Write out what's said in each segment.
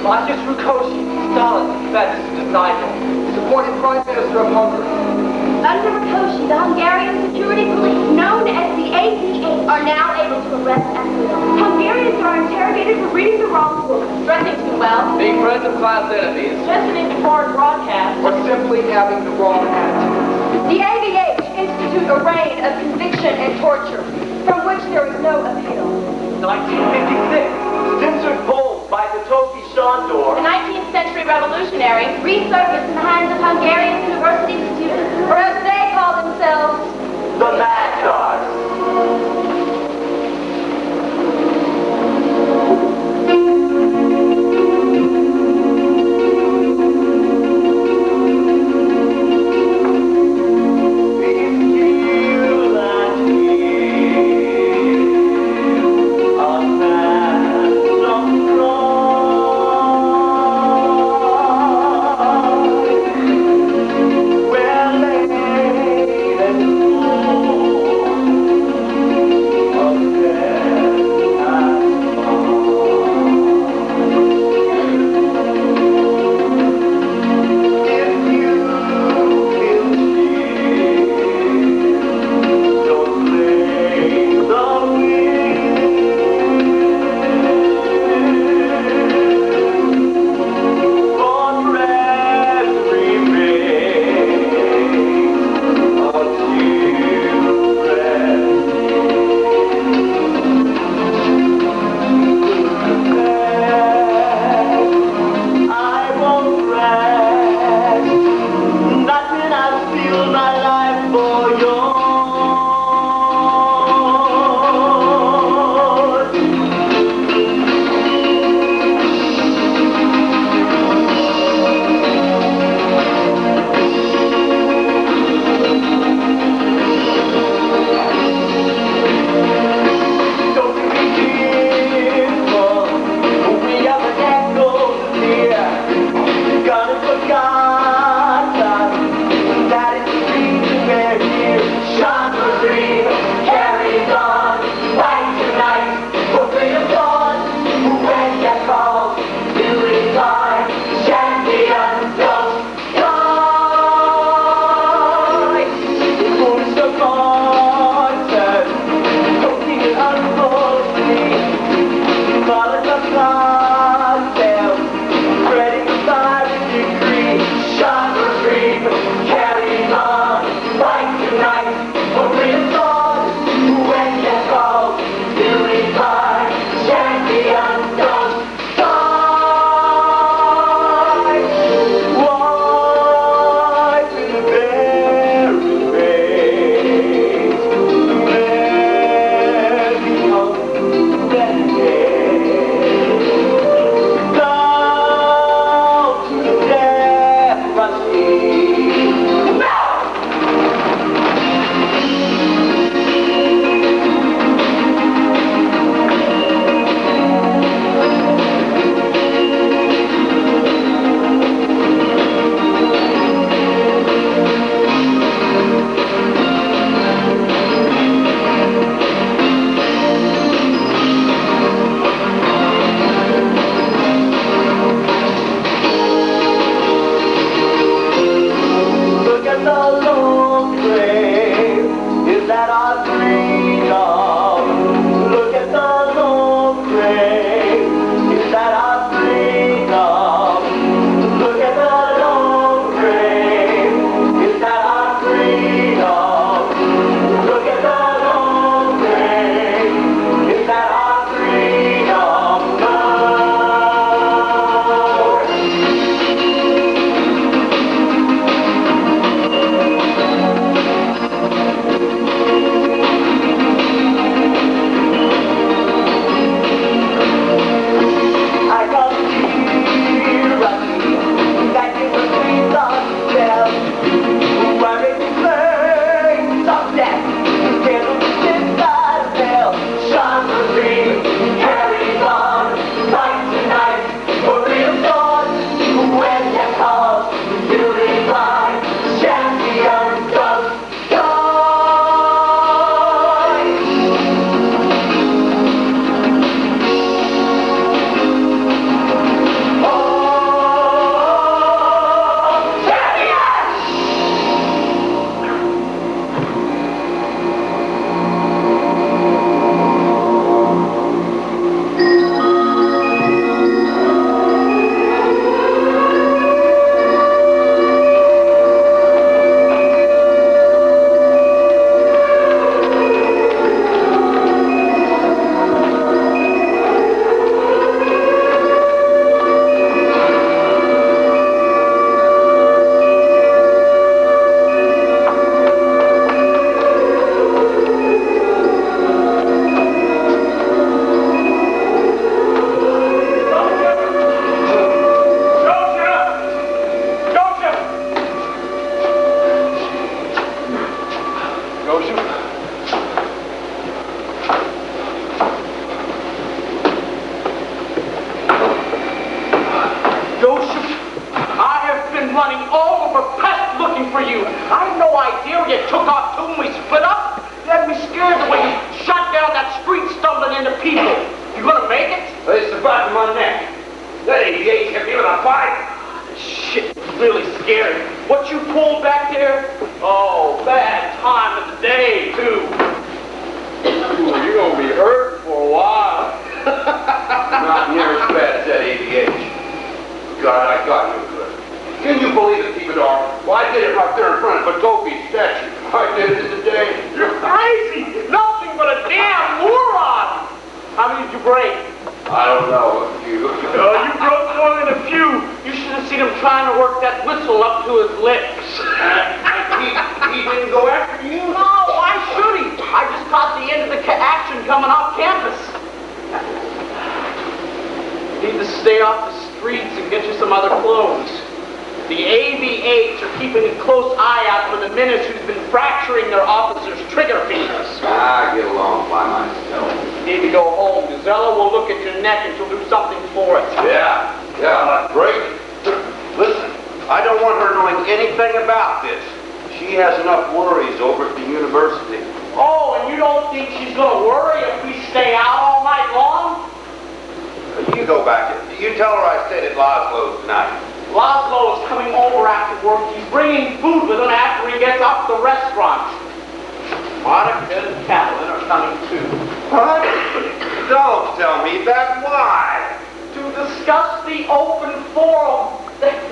Marcus Rukoshi, Stalin's best disciple, is appointed Prime Minister of Hungary. Under Rukoshi, the Hungarian security police, known as the AVH, are now able to arrest at will. Hungarians are interrogated for reading the wrong book, dressing too well, Being friends of class enemies, listening to foreign broadcasts, or simply having the wrong attitude. The AVH institute a reign of conviction and torture, from which there is no appeal. 1956, censored polls by Toki Shandor. The 19th century revolutionary resurfaced in the hands of Hungarian university students, or as they call themselves, The Mad Dogs. running all over Pest looking for you. I had no idea you took off too when we split up. You had me scared the way you shot down that street stumbling into people. You gonna make it? It's the back of my neck. That 88 kept giving a fight. Shit, really scary. What you pulled back there? Oh, bad time of the day, too. Ooh, you're gonna be hurt for a while. Not near as bad as that 88. God, I got you good. Can you believe it, Stevedore? Well, I did it right there in front of Potoki's statue. I did it today. You're crazy! Nothing but a damn moron! How many did you break? I don't know, a few. You broke more than a few. You should have seen him trying to work that whistle up to his lips. He didn't go after you? No, why should he? I just caught the end of the action coming off campus. Need to stay off the streets and get you some other clothes. The AVH are keeping a close eye out for the menace who's been fracturing their officers' trigger fingers. I get along by myself. You need to go home. Gazella will look at your neck and she'll do something for it. Yeah, that's great. Listen, I don't want her knowing anything about this. She has enough worries over at the university. Oh, and you don't think she's going to worry if we stay out all night long? You go back. You tell her I stayed at Laszlo's tonight. Laszlo is coming over after work. He's bringing food with him after he gets off the restaurant. Monica and Catalin are coming too. What? Don't tell me that. Why? To discuss the open forum.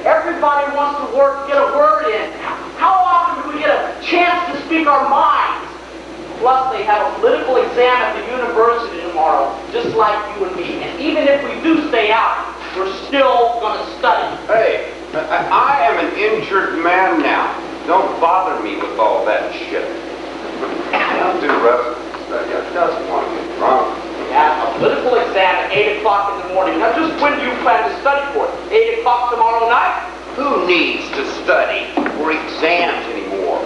Everybody wants to get a word in. How often do we get a chance to speak our minds? Plus, they have a political exam at the university tomorrow, just like you and me. And even if we do stay out, we're still going to study. Hey, I am an injured man now. Don't bother me with all that shit. I'll do the rest of the study. I just want to get drunk. We have a political exam at 8 o'clock in the morning. Now, just when do you plan to study for it? 8 o'clock tomorrow night? Who needs to study for exams anymore?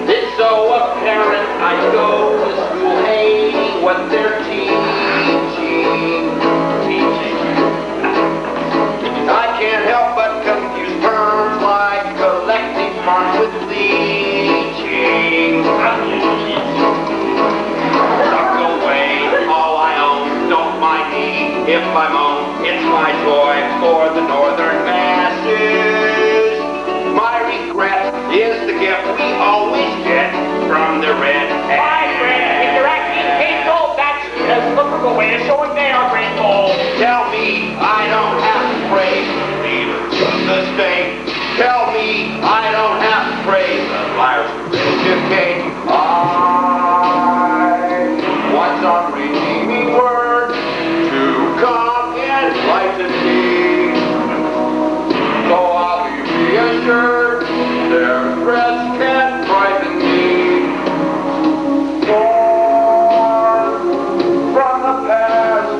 It's so apparent I go to school hating what they're teaching. I can't help but confuse terms like collecting marks with bleaching. Tuck away all I own, don't mind me if I moan. It's my joy for the northern masses. My regret is the gift we always get from the red. My friend, if you're acting hateful, that's a slippery way of showing they are grateful. Tell me I don't have to praise the leaders of the state. Tell me I don't have to praise the liars who educate. I want some redeeming word to come enlighten me. So I'll be reassured their threats can't frighten me. For from the past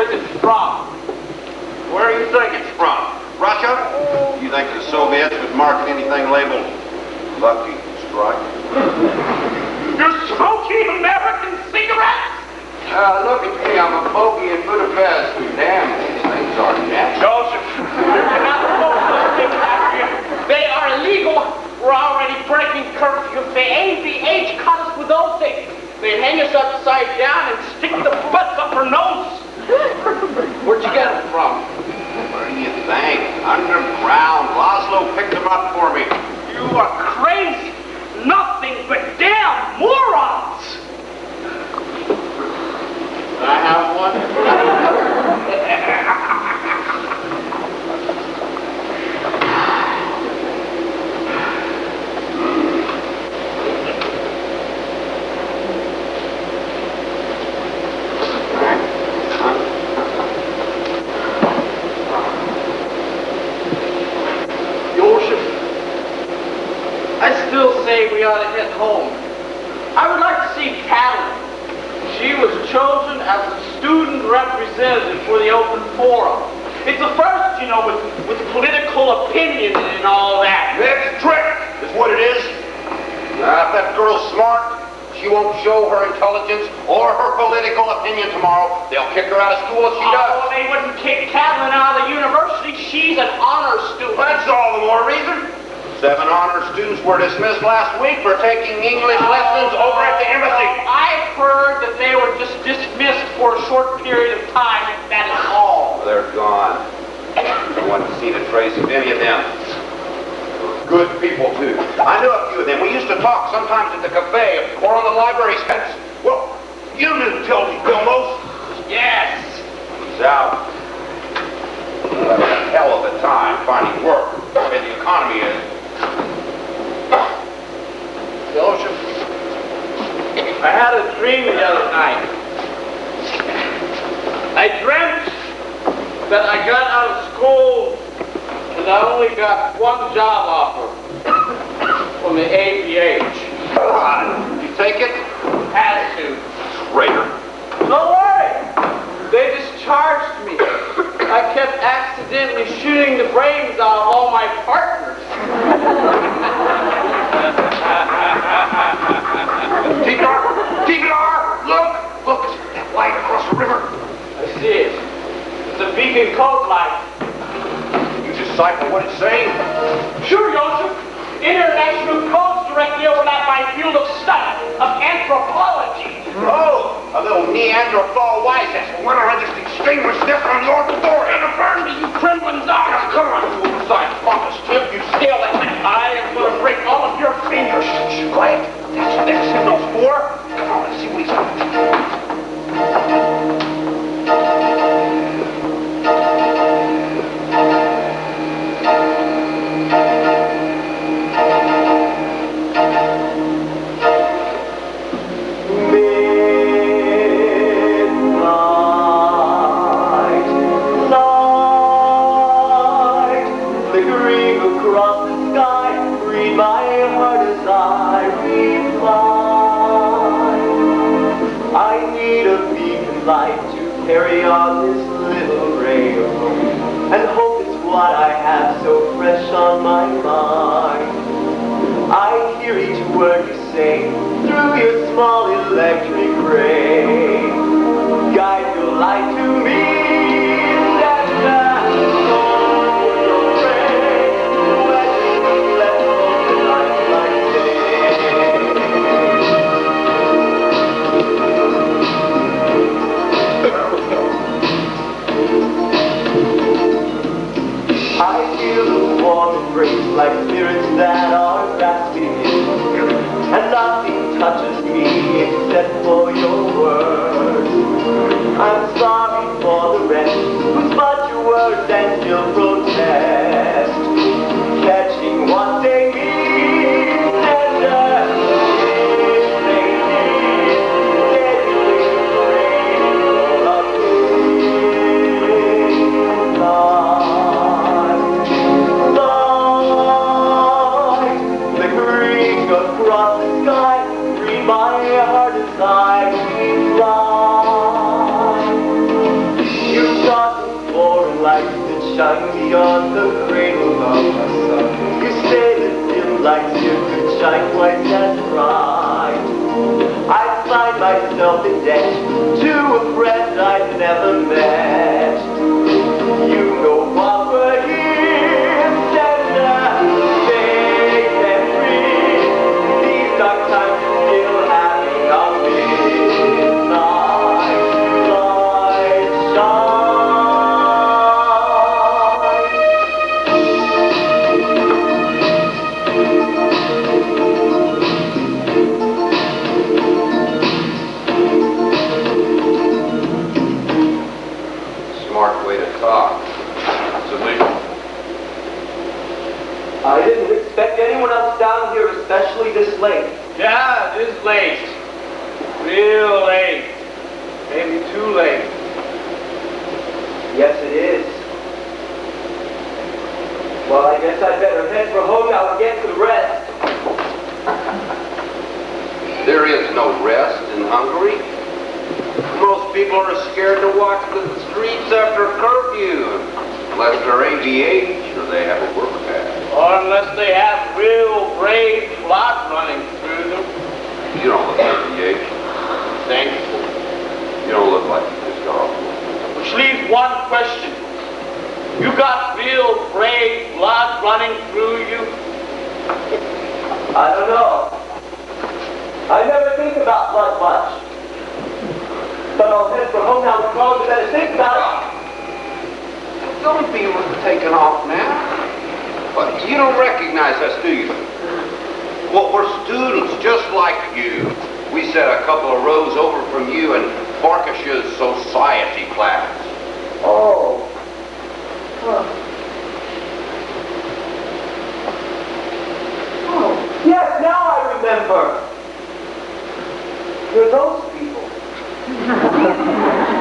Where's it from? Where do you think it's from? Russia? You think the Soviets would market anything labeled Lucky Strike? You're smoking American cigarettes? Look at me, I'm a bogey in Budapest. Damn, these things are nasty. Joseph, you're not supposed to think that. They are illegal. We're already breaking curfew. If the ABH caught us with those things, they'd hang us upside down and stick the butts up our nose. Where'd you get them from? Where do you think? Underground. Laszlo picked them up for me. You are crazy. Nothing but damn morons. Can I have one? I still say we ought to head home. I would like to see Calibre. She was chosen as a student representative for the open forum. It's the first, you know, with political opinion and all that. It's trick, is what it is. If that girl's smart, she won't show her intelligence or her political opinion tomorrow. They'll kick her out of school if she does. Oh, they wouldn't kick Calibre out of the university. She's an honor student. That's all the more reason. 7 honor students were dismissed last week for taking English lessons over at the embassy. I've heard that they were just dismissed for a short period of time, and that is all. They're gone. I want to see the trace of any of them. Good people, too. I knew a few of them. We used to talk sometimes at the cafe or on the library steps. Well, you knew Tildy Bilmos. Yes. He's out. We'll have a hell of a time finding work the way the economy is. Joseph, I had a dream the other night. I dreamt that I got out of school and I only got one job offer from the ABH. God, you take it? Had to. Traitor. No way! They discharged me. I kept accidentally shooting the brains out of all my partners. TVR! Look! That light across the river. I see it. It's a beacon code light. You decipher what it's saying? Sure, Joseph. International codes directly overlap my field of study, of anthropology. Oh, a little Neanderthal wisest. Well, when I just extinguish this on your door and burn to you trembling dog. Now, come on, you oversized pompous tip. You steal that. I am going to break all of your fingers. Shh, quiet. That's what that signal's for. Come on, let's see what he's up to. Carry on this little ray of hope, and hope is what I have so fresh on my mind. I hear each word you say through your small electric ray. Guide your light to me, steadfast soul, your ray, when you let go the light like day. I feel the warm embrace like spirits that are basking in, and nothing touches me except for your word. sent to a friend I'd never met. You know why we're here, tender, safe and free. These dark times are still having our midnight shine. Smart way to talk. It's illegal. I didn't expect anyone else down here, especially this late. Yeah, it is late. Real late. Maybe too late. Yes, it is. Well, I guess I'd better head for home now and get some rest. There is no rest in Hungary. Most people are scared to walk the streets after curfew, unless they're ADH or they have a work pass. Or unless they have real brave blood running through them. You don't look ADH. Thankful. You don't look like this dog. Which leaves one question. You got real brave blood running through you? I don't know. I never think about blood much. But I'll head for home now and close and better think about it. Don't be taken off now. But you don't recognize us, do you? Well, we're students just like you. We sat a couple of rows over from you in Farkash's society class. Oh. Huh. Oh, yes, now I remember. You're those people.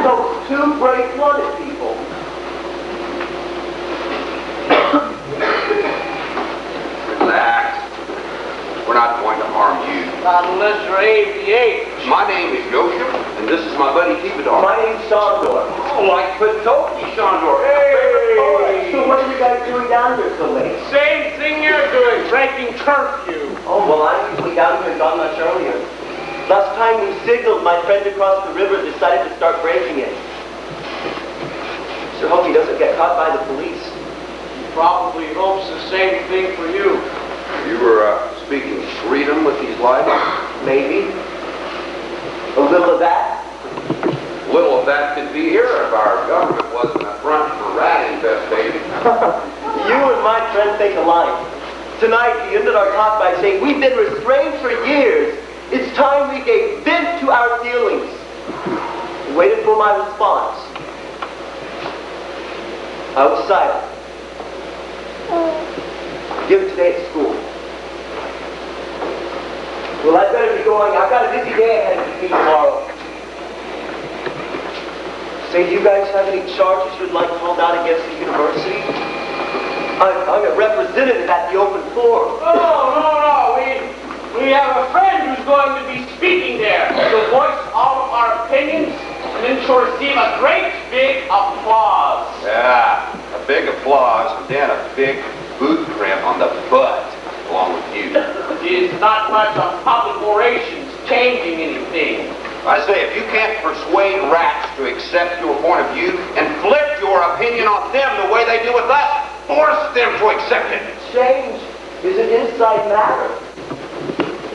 Those two brave-blooded people. Relax. We're not going to harm you. Not unless you're ADH. My name is Yoshim, and this is my buddy Tibadar. My name's Shandor. Oh, like Patoki, Shandor. Hey! So what are you guys doing down here so late? Same thing you're doing, breaking curfew. Oh, well, I'm usually down here not much earlier. Last time we signaled, my friend across the river decided to start breaking it. Sure hope he doesn't get caught by the police. Probably hopes the same thing for you. You were speaking freedom with these lights? Maybe. A little of that. Little of that could be here if our government wasn't a front for rat infestation. You and my friend think alike. Tonight, we ended our talk by saying we've been restrained for years. It's time we gave vent to our feelings. He waited for my response. I was silent. Give it today at school. Well, I'd better be going. I've got a busy day ahead of me tomorrow. Say, do you guys have any charges you'd like called out against the university? I'm a representative at the open forum. No. We have a friend who's going to be speaking there to voice all of our opinions and then to receive a great big applause. Yeah, a big applause and then a big boot cramp on the butt, along with you. It is not much on public orations changing anything. I say, if you can't persuade rats to accept your point of view and flip your opinion on them the way they do with us, force them to accept it. Change is an inside matter.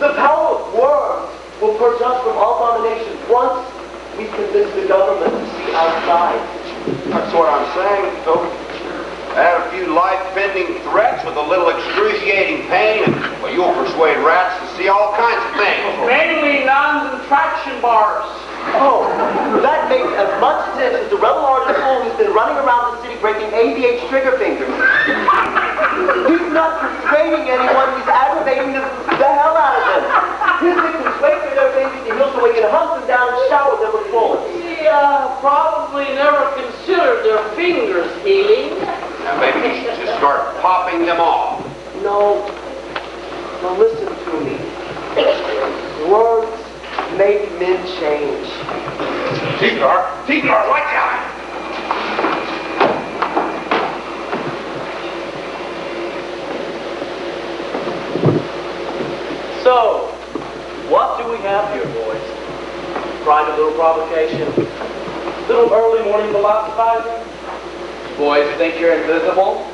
The power of words will purge us from all domination once we convince the government to see outside. That's what I'm saying, Toby. Add a few life-bending threats with a little excruciating pain, and well, you'll persuade rats to see all kinds of things. Mainly nuns and traction bars. Oh, that makes as much sense as the rebel artist fool who's been running around the city breaking ADH trigger fingers. He's not persuading anyone, he's aggravating the hell out of them. His victims wait for their babies to heal so he can hunt them down and shower them with bullets. He probably never considered their fingers healing. Now maybe you should just start popping them off. No. Now listen to me. Words make men change. T-car, watch out! So, what do we have here, boys? Private little provocation. Little early morning philosophizing. Boys think you're invisible.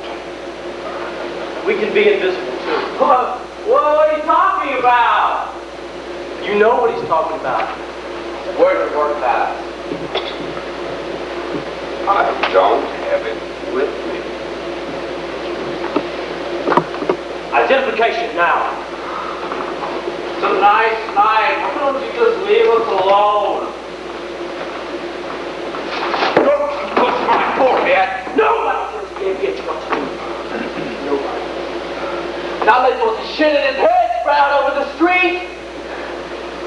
We can be invisible too. What are you talking about? You know what he's talking about. Where's the work pass? I don't have it with me. Identification now. It's a nice night. Why don't you just leave us alone? Don't touch my forehead. Nobody just can't get you much food. Nobody. Now there's was a shit in his head sprout over the street.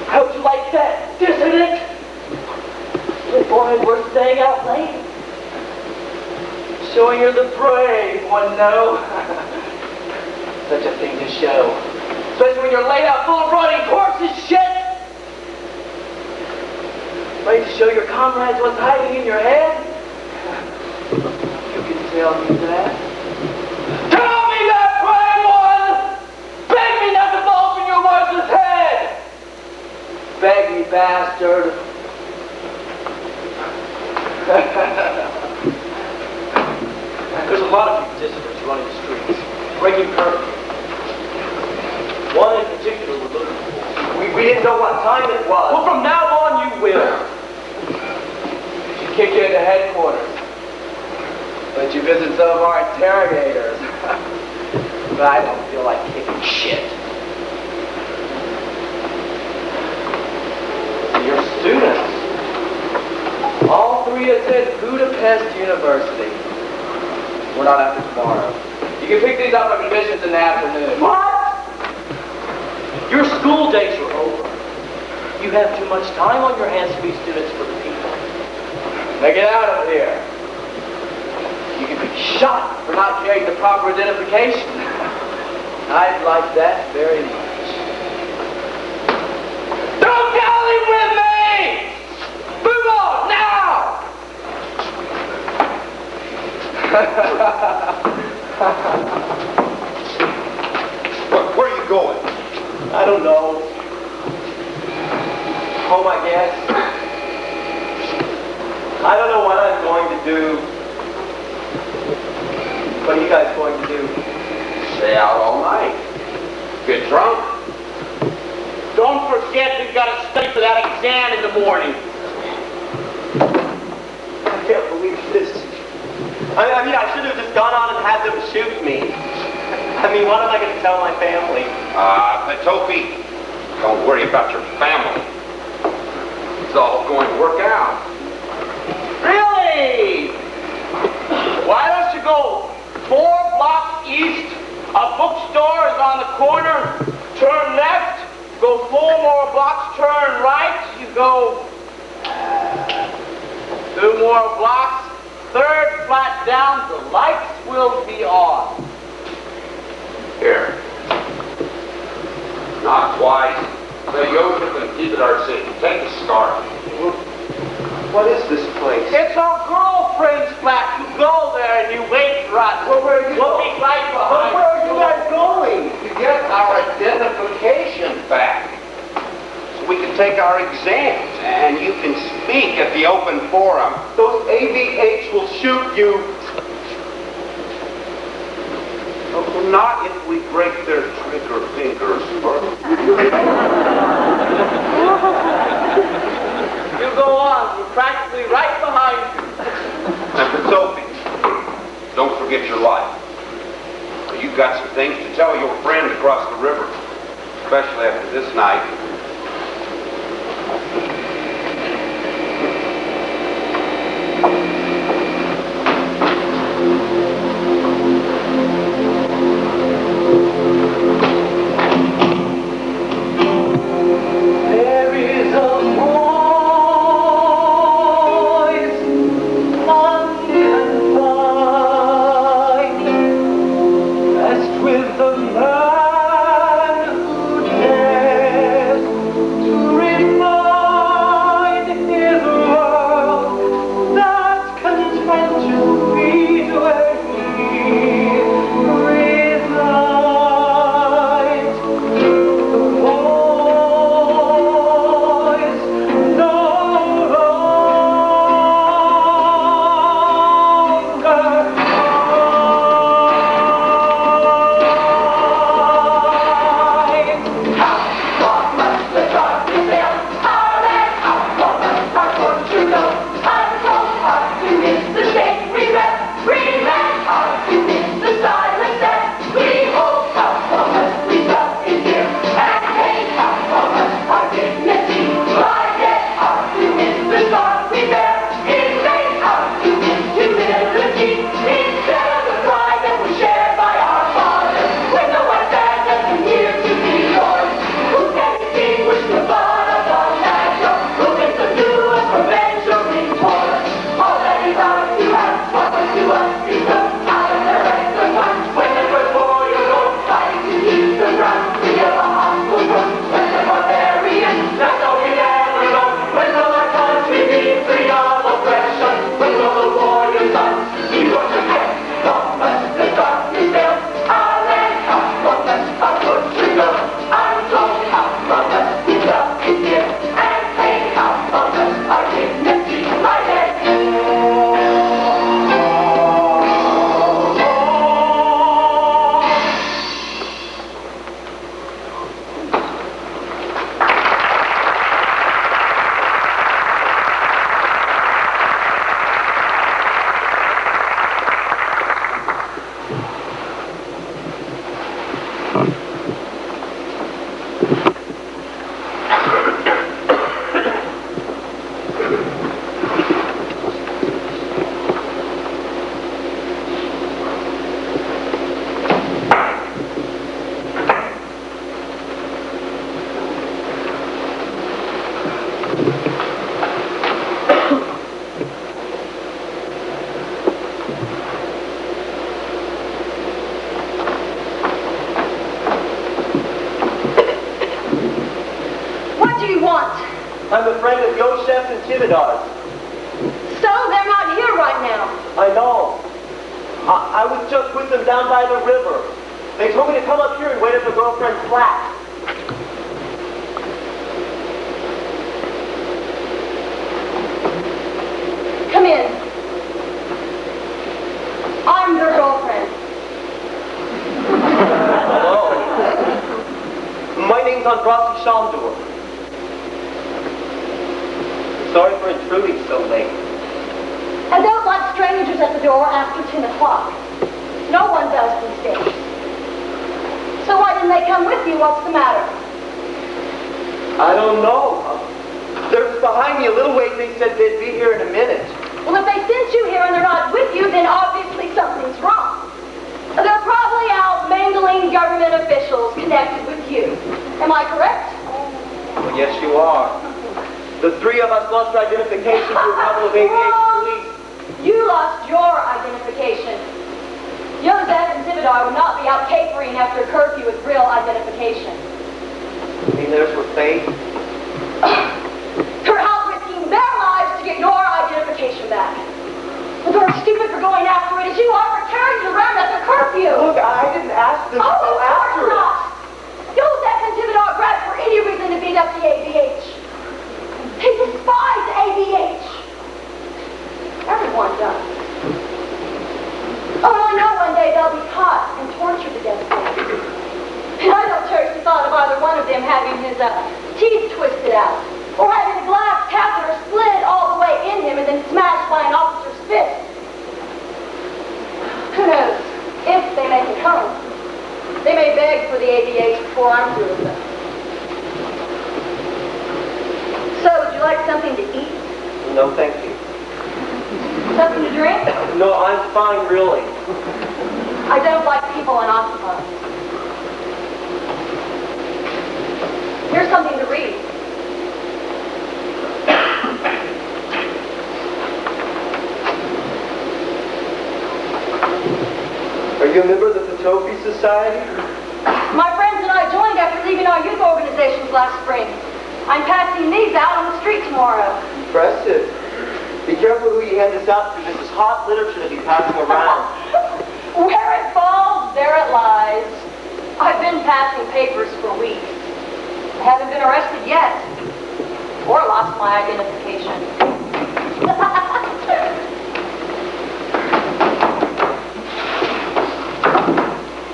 How'd you like that, dissident? Good boy, we're staying out late. Showing you're the brave one, no? Such a thing to show. Especially when you're laid out full of rotting corpses, shit! Ready to show your comrades what's hiding in your head? You can tell me that. Tell me that, brave one! Beg me not to open your worthless head! Beg me, bastard. There's a lot of participants running the streets, breaking curfew. One in particular we're looking for. We didn't know what time it was. Well, from now on you will. She kick you into headquarters. Let you visit some of our interrogators. But I don't feel like kicking shit. Your students. All three attend Budapest University. We're not after tomorrow. You can pick these up at admissions in the afternoon. What? Your school days are over. You have too much time on your hands to be students for the people. Now get out of here. You can be shot for not carrying the proper identification. I'd like that very much. Don't dally with me! Move on, now! Where are you going? I don't know. Home, I guess. I don't know what I'm going to do. What are you guys going to do? Stay out all night. Get drunk. Don't forget we've got to study for that exam in the morning. I can't believe this. I mean, I should have just gone on and had them shoot me. I mean, what am I going to tell my family? Petofi, don't worry about your family. It's all going to work out. Really? Why don't you go 4 blocks east? A bookstore is on the corner. Turn left. Go 4 more blocks. Turn right. You go 2 more blocks. 3rd flat down. The lights will be on. Here. Not twice. The Joseph and keep it our city. Take the scarf. What is this place? It's our girlfriend's flat. You go there and you wait for us. Well, where are you We'll going? be right But behind where are you guys going? To get our identification back. So we can take our exams and you can speak at the open forum. Those AVH will shoot you. Well, not if we break their trigger fingers first. You go on. We're practically right behind you. And for Sophie, don't forget your life. You've got some things to tell your friend across the river, especially after this night. There is a voice none can find, as with the man who dares Thibodars. So they're not here right now. I know. I was just with them down by the river. They told me to come up here and wait at their girlfriend's flat. Come in. I'm their girlfriend. Hello. My name's Andrasi Shamdur. Sorry for intruding so late. I don't like strangers at the door after 10 o'clock. No one does these days. So why didn't they come with you? What's the matter? I don't know. They're just behind me a little ways. They said they'd be here in a minute. Well, if they sent you here and they're not with you, then obviously something's wrong. They're probably out mangling government officials connected with you. Am I correct? Well, yes, you are. The three of us lost our identification to a couple of aviation police. You lost your identification. Joseph and Thibodar would not be out capering after curfew with real identification. You mean theirs were fake? You're out risking their lives to get your identification back. But they're as stupid for going after it as you are for carrying it around after curfew. Look, I didn't ask them to Oh, go of after course it. not. Joseph and Thibodar grabbed for any reason to beat up the AVH. They despise AVH. Everyone does. Oh, and I know one day they'll be caught and tortured to death. And I don't cherish the thought of either one of them having his teeth twisted out, or having a glass catheter slid all the way in him and then smashed by an officer's fist. Who knows? If they make it home, they may beg for the AVH before I'm through with them. So, would you like something to eat? No, thank you. Something to drink? No, I'm fine, really. I don't like people unoccupied. Here's something to read. Are you a member of the Photography Society? My friends and I joined after leaving our youth organizations last spring. I'm passing these out on the street tomorrow. Impressive. Be careful who you hand this out to. This is hot literature to be passing around. Where it falls, there it lies. I've been passing papers for weeks. I haven't been arrested yet. Or lost my identification.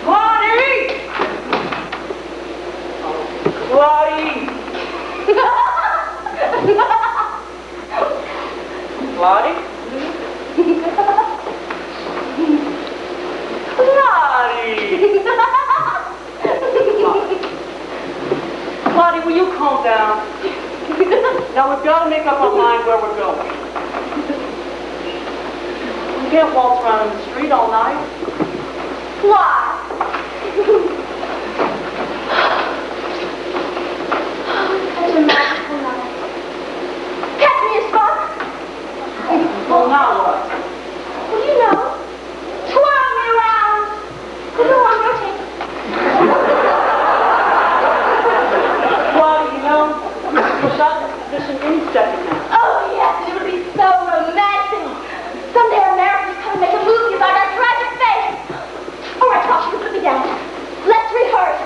Claudie! Claudie! Claudie? Claudie! Claudie, will you calm down? Now we've got to make up our mind where we're going. We can't waltz around in the street all night. Why? Such a magical night. Catch me a spark. Well, now what? Well, you know, twirl me around. Go on, rotate. Well, you know, we'll shot this position any second now. Oh, yes, it would be so romantic. Someday Americans come and make a movie about our tragic fate. All right, Josh, you put me down. Let's rehearse.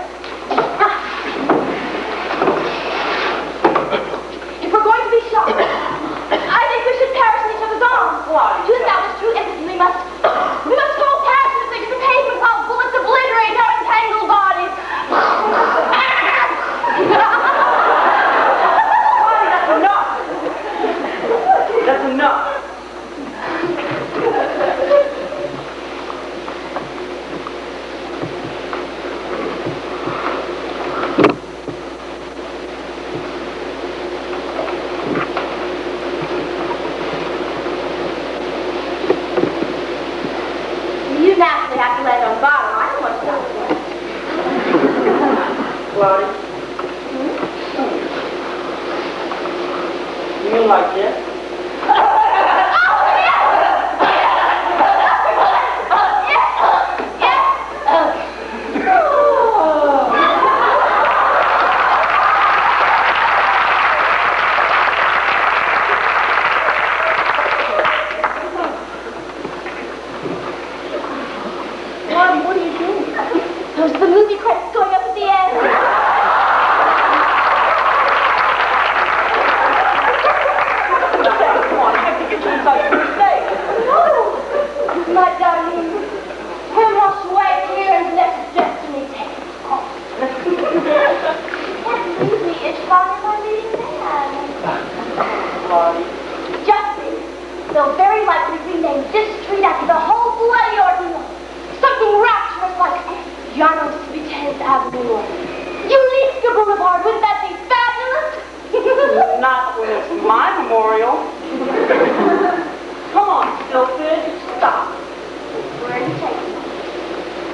If we're going to be shot, I think we should perish in each other's arms. Why? To establish true empathy, we must scroll passionately to the pavement while bullets obliterate our entangled bodies. That's enough! That's enough! You naturally have to land on bottom. I don't want to stop you. Claudia? You mean like this? they'll very likely rename this street after the whole bloody ordeal. Something rapturous like Llanos Vitez Avenue or Uliska Boulevard. Wouldn't that be fabulous? Not when it's my memorial. Come on, Stillfit, stop. Where are you taking me?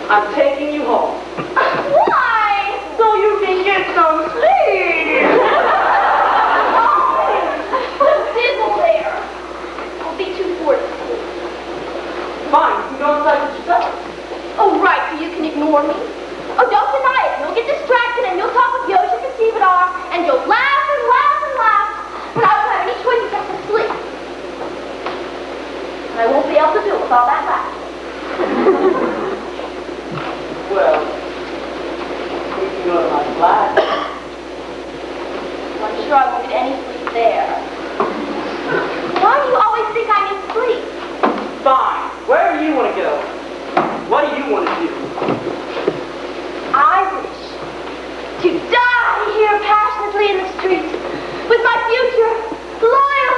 I'm taking you home. Why? So you can get some sleep. Sizzle there. I'll be too bored to sleep. Fine, you can go inside with yourself. Oh, right, so you can ignore me. Oh, don't deny it. You'll get distracted and you'll talk with Yoshi and Stevedar and you'll laugh and laugh and laugh. But I won't have any choice except to sleep. And I won't be able to do it with all that laughter. Well, we can go to my flat. Well, I'm sure I won't get any sleep there. Why do you always think I need sleep? Fine. Wherever you want to go. What do you want to do? I wish to die here passionately in the street with my future loyal.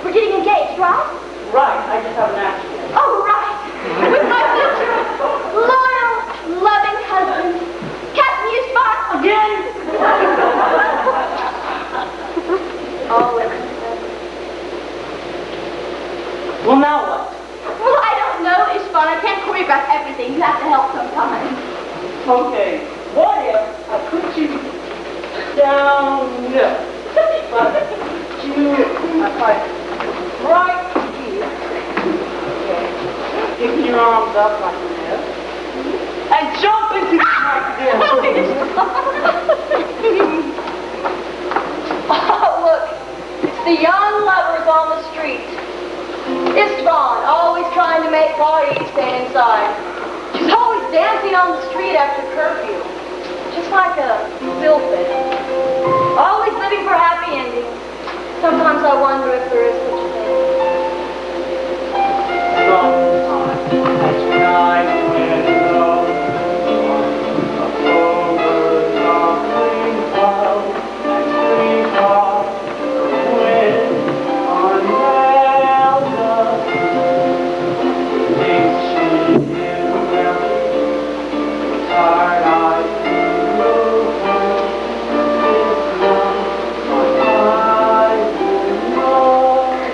We're getting engaged, right? Right, I just haven't asked you yet. Oh, right. With my future loyal, loving husband. Catch me a spot again. Always. Well, now what? Well, I don't know, Ishvan. I can't choreograph everything. You have to help sometimes. Okay, what if I put you down there? But you, right here. Okay. Pick your arms up like this. And jump into the like this. Oh, look. It's the young lovers on the street. Istvan, always trying to make parties stay inside. She's always dancing on the street after curfew. Just like a sylphid. Always living for happy endings. Sometimes I wonder if there is such a thing. Sometimes at night when the over the green cloud and green cloud, the wind unveiled us. Thinks she is well, tired eyes through her, this love, but I will know.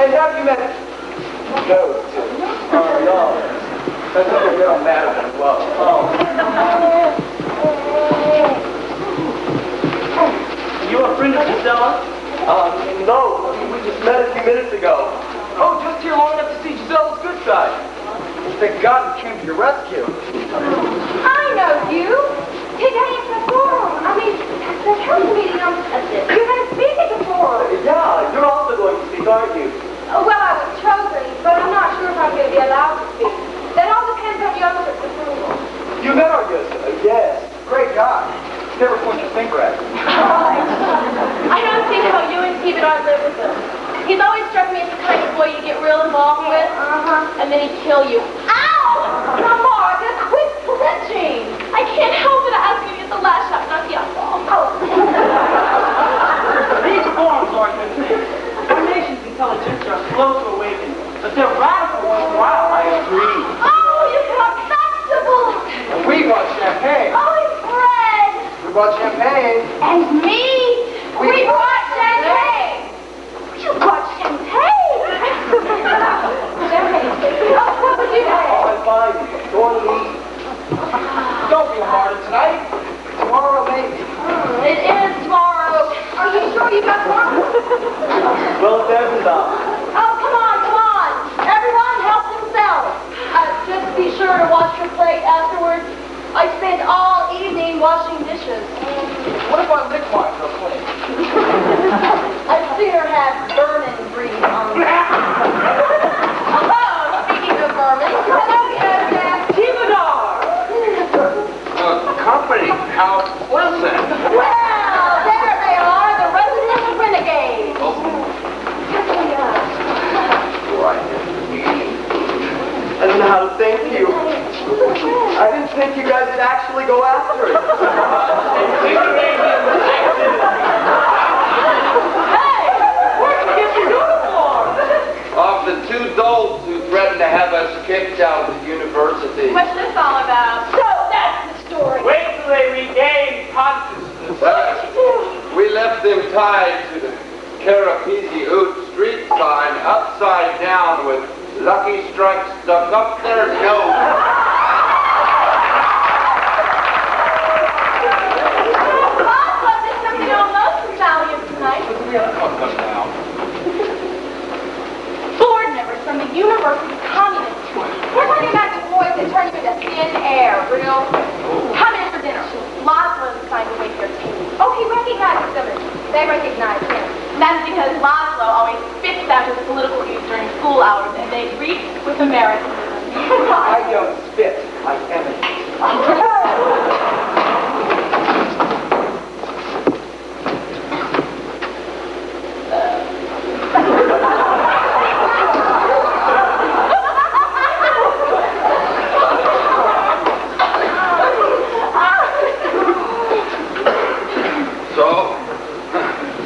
And have you met those two? Oh, no. That's what they don't matter as well. Oh. You a friend of Gisela? No. We just met a few minutes ago. Oh, just here long enough to see Gisela's good side. Thank God we came to your rescue. I know you. You're going to the forum. I mean, the council meeting on this. You're going to speak at the forum. Yeah, you're also going to speak, aren't you? Oh, well, I was chosen, but I'm not sure if I'm going to be allowed to speak. That all depends on your approval. You met our yes. Great guy. Never point your finger at him. I don't see how you and Steve would live with him. He's always struck me as the kind of boy you get real involved with, and then he'd kill you. Ow! Now, Mark, quit flinching. I can't help it. I asked you to get the last shot, not the eyeball. These forms aren't good things. Our nation's intelligence are slow to awaken, but they're radical and wild. I agree. Oh, you got vegetables. And we brought champagne. Oh, and bread. We brought champagne. And meat. We brought champagne. You brought champagne. Champagne. Oh, what would you say? Oh, I'm fine. Go on and eat. Don't be a martyr tonight. Tomorrow, maybe. It is tomorrow. Are you sure you got more? Well, there's enough. Oh, come on, come on. Everyone help themselves. Just be sure to wash your plate afterwards. I spent all evening washing dishes. What if I lick mine real quick? I'd sooner have vermin breathe on me. Oh, speaking of vermin, hello, Stevedore. Company, how pleasant. Well, there they are, the resident renegades. I don't know how to thank you. I didn't think you guys would actually go after it. Hey, where'd you get your uniform? Of the two dolts who threatened to have us kicked out of the university. What's this all about? So that's the story. Wait till they regain consciousness. We left them tied to the Carapisi Oot street sign upside down with Lucky Strike stuck up their nose. Bob, there's something almost as valiant tonight. Board members from the University Communist Tour. We're talking about the boys that turn you into thin air, real. Come in for dinner. Laszlo's assigned to wait their table. Oh, he recognizes them. They recognize him. That's because Laszlo always spits out his political views during school hours, and they reek with Americanism. I don't spit. I emanate. So,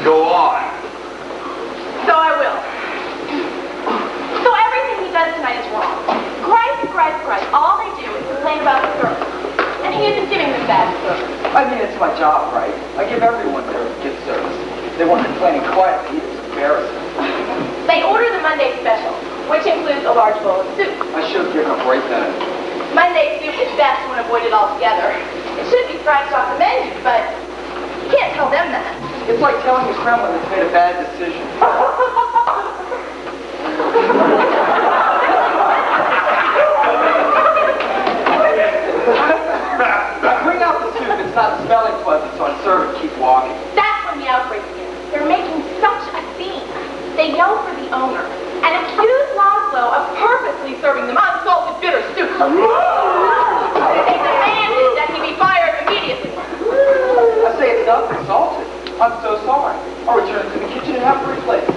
go on. So I will. So everything he does tonight is wrong. Gripe. All they do is complain about the service. And he isn't giving them bad service. I mean, it's my job, right? I give everyone their good service. They weren't complaining quietly. It's embarrassing. They order the Monday special, which includes a large bowl of soup. I should have given up right then. Monday soup is best when avoided altogether. It should be scratched off the menu, but you can't tell them that. It's like telling the Kremlin it's made a bad decision. Bring out the soup. It's not smelling pleasant, so I serve it. Keep walking. That's when the outbreak begins. They're making such a scene. They yell for the owner and accuse Laszlo of purposely serving them unsalted bitter soup. They demanded that he be fired immediately. I say it's not insulted. I'm so sorry. I'll return to the kitchen and have it replaced.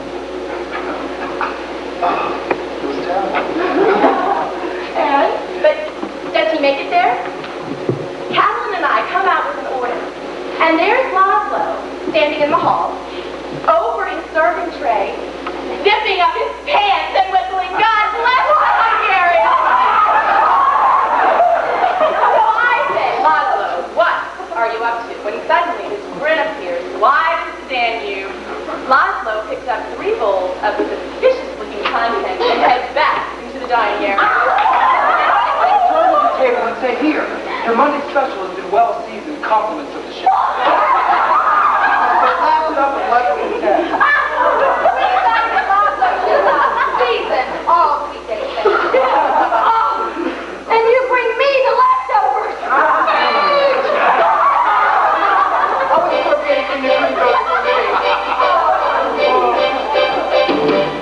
Your Monday special has been well-seasoned compliments of the show. Laugh it up and let it attend. Season, all weekdays. Oh, and you bring me the leftovers. I wouldn't cook anything that couldn't go for me.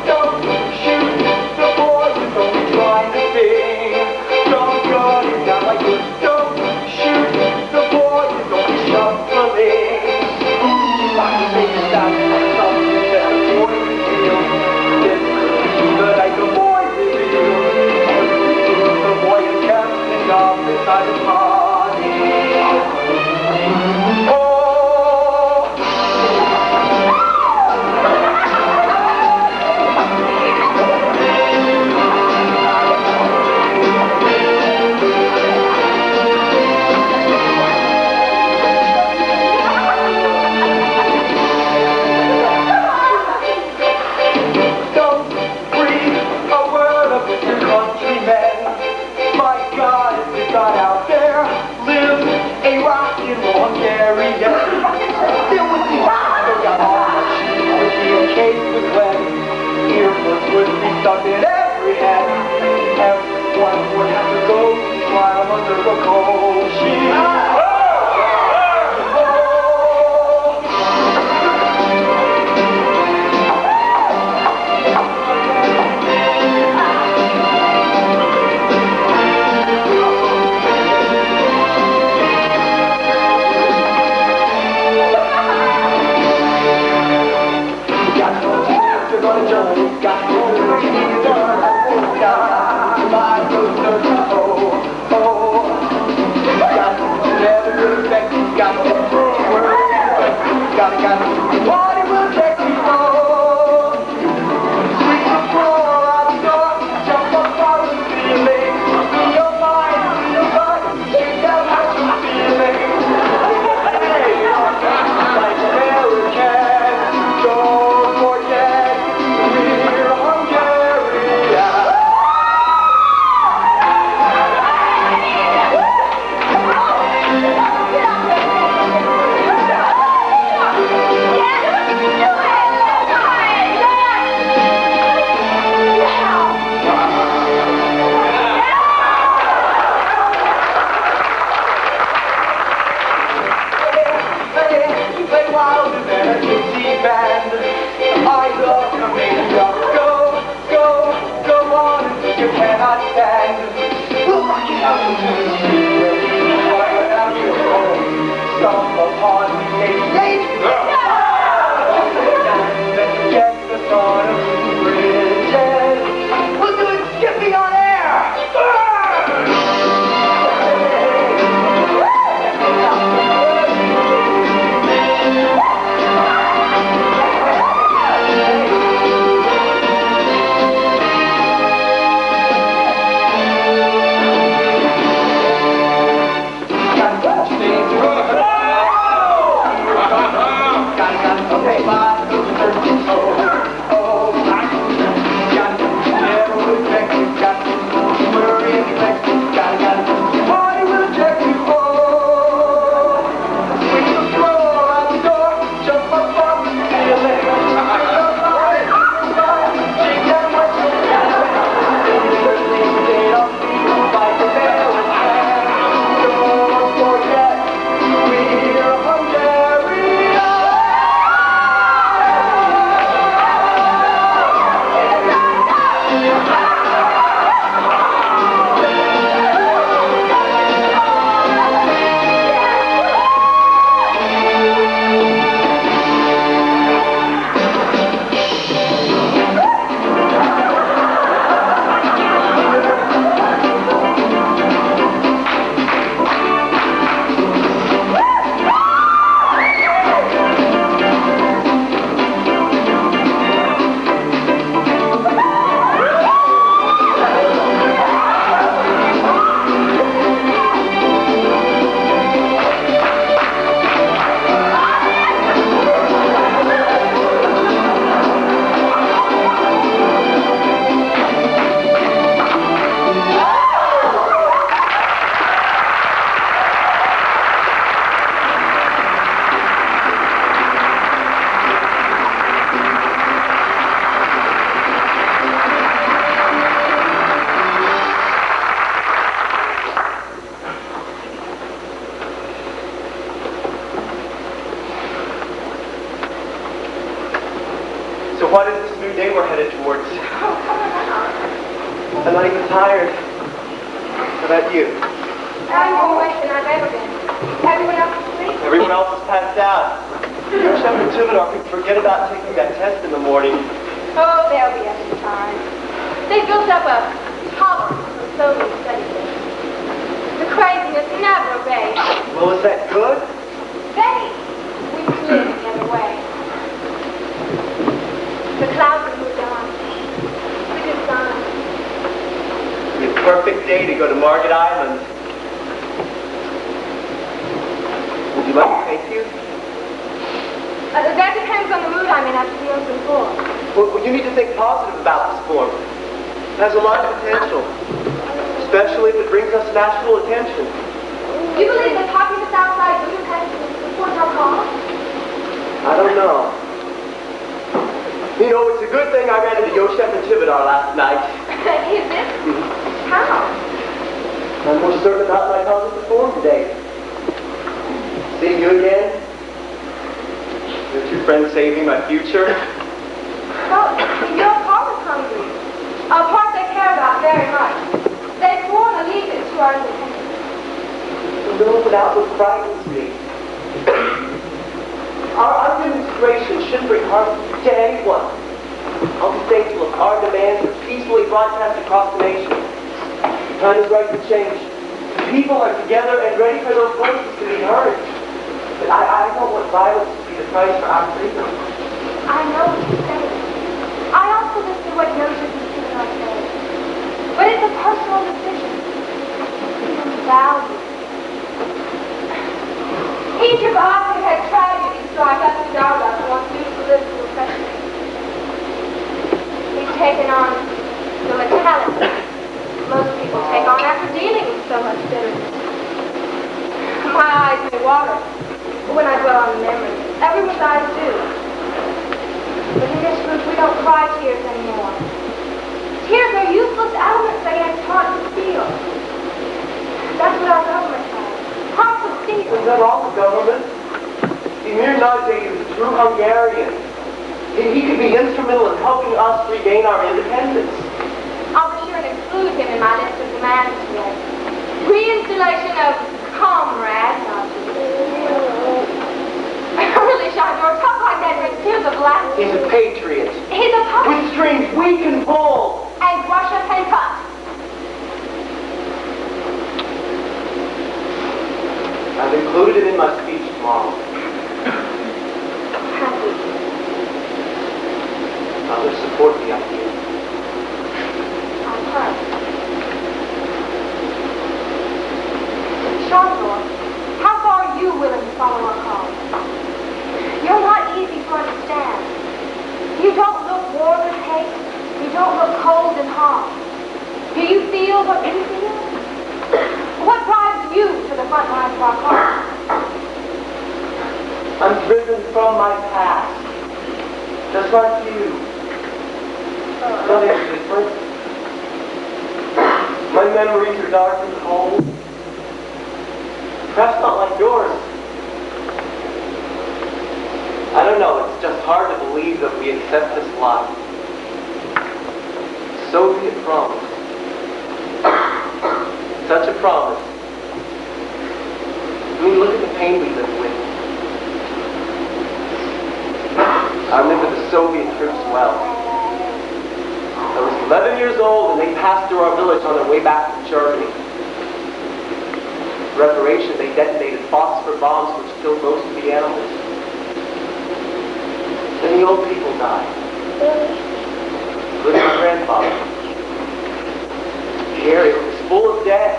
Don't shoot the boy who's only trying to sing. Don't gun him down like this. Don't shoot the boy who's only shuffling. I can make it sound like something that the boy can feel. This could be the night the boy reveals. Everything the boy is casting up inside his body. Oh. Don't breathe a word of it, your countrymen. My God, if there's God out there, live a rock and roll Hungarian. Still with the still got all my shoes would be encased with lead. Earplugs would be stuck in every head. Everyone would have to go to trial under a cold sheet. You're gonna jump, got to do it, you're gonna die. My rooster, oh, oh. Got to never respect, got to work, got to, what it will take me for. Sweep the floor out the door, jump up on the ceiling. Free your mind, free your heart, shake out how you're feeling. Hey, like American, don't forget. We're Hungary. Yeah. not even tired. How about you? I'm more awake than I've ever been. Everyone else is asleep? Everyone else is passed out. Your chef and Thibodeau can forget about taking that test in the morning. Oh, they'll be up in time. They built up a tolerance for so many studies. The craziness never abates. Well, is that good? They, we live the other way. The clouds have moved on. The good sun. It'd be a perfect day to go to Market Island. Would you like to take you? That depends on the mood I'm in after the open floor. Well, you need to think positive about this form. It has a lot of potential, especially if it brings us national attention. Do you believe that populace outside Budapest supports our cause? I don't know. You know, it's a good thing I ran into Yoshef and Thibodeau last night. Is it? How? I'm more certain about my cause at the forum today. Seeing you again? Your two friends saving my future? Well, your part is hungry. A part they care about very much. They've sworn allegiance to our independence. The little outlook frightens me. Our demonstration shouldn't bring harm to anyone. I'll be thankful if our demands are peacefully broadcast across the nation. The time is right for change. The people are together and ready for those voices to be heard. But I don't want violence to be the price for our freedom. I know what you're saying. I also listen to what Joseph and Stephen are saying. But it's a personal decision. It's value. Each of us has had tragedy strike us in our lives once due to political oppression. We've taken on the metallic most people take on after dealing with so much bitterness. My eyes may water when I dwell on the memory. Everyone's eyes do. But in this group, we don't cry tears anymore. Tears are useless elements they ain't taught to feel. That's what our government has. Hearts of steel. Is that wrong with government? Emir Nagy is a true Hungarian. He could be instrumental in helping us regain our independence. I'll be sure and include him in my list of demands today. Reinstallation of comrades. Really, Shador, talk like that brings tears of laughter. He's a patriot. He's a puppet. With strings we can pull. And Russia can cut. I've included him in my speech tomorrow. Happy. Others support the idea. I'm hurt. Shador, how far are you willing to follow our call? You're not easy to understand. You don't look warm and hate. You don't look cold and hard. Do you feel what we feel? What drives you to the front lines of our cause? I'm driven from my past. Just like you. Nothing's different. My memories are dark and cold. Perhaps not like yours. I don't know, it's just hard to believe that we accept this life. Soviet promise. Such a promise. I mean, look at the pain we live with. I remember the Soviet troops well. I was 11 years old and they passed through our village on their way back from Germany. Reparation, they detonated phosphor bombs which killed most of the animals. Then the old people died. Including my grandfather. The area was full of dead.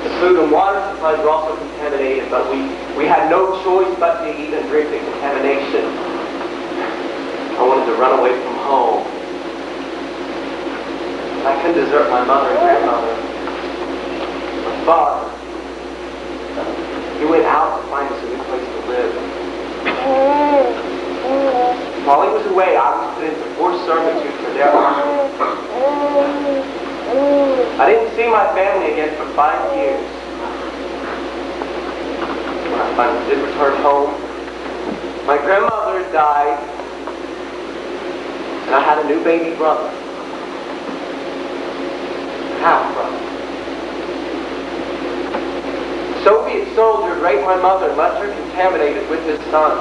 The food and water supplies were also contaminated, but we had no choice but to eat and drink the contamination. I wanted to run away from home. I couldn't desert my mother and grandmother. My father, he went out to find us a new place to live. While he was away, I was put into forced servitude for their army. I didn't see my family again for 5 years. When I finally did return home, my grandmother died, and I had a new baby brother. half-brother. Soviet soldiers raped my mother and left her contaminated with his son.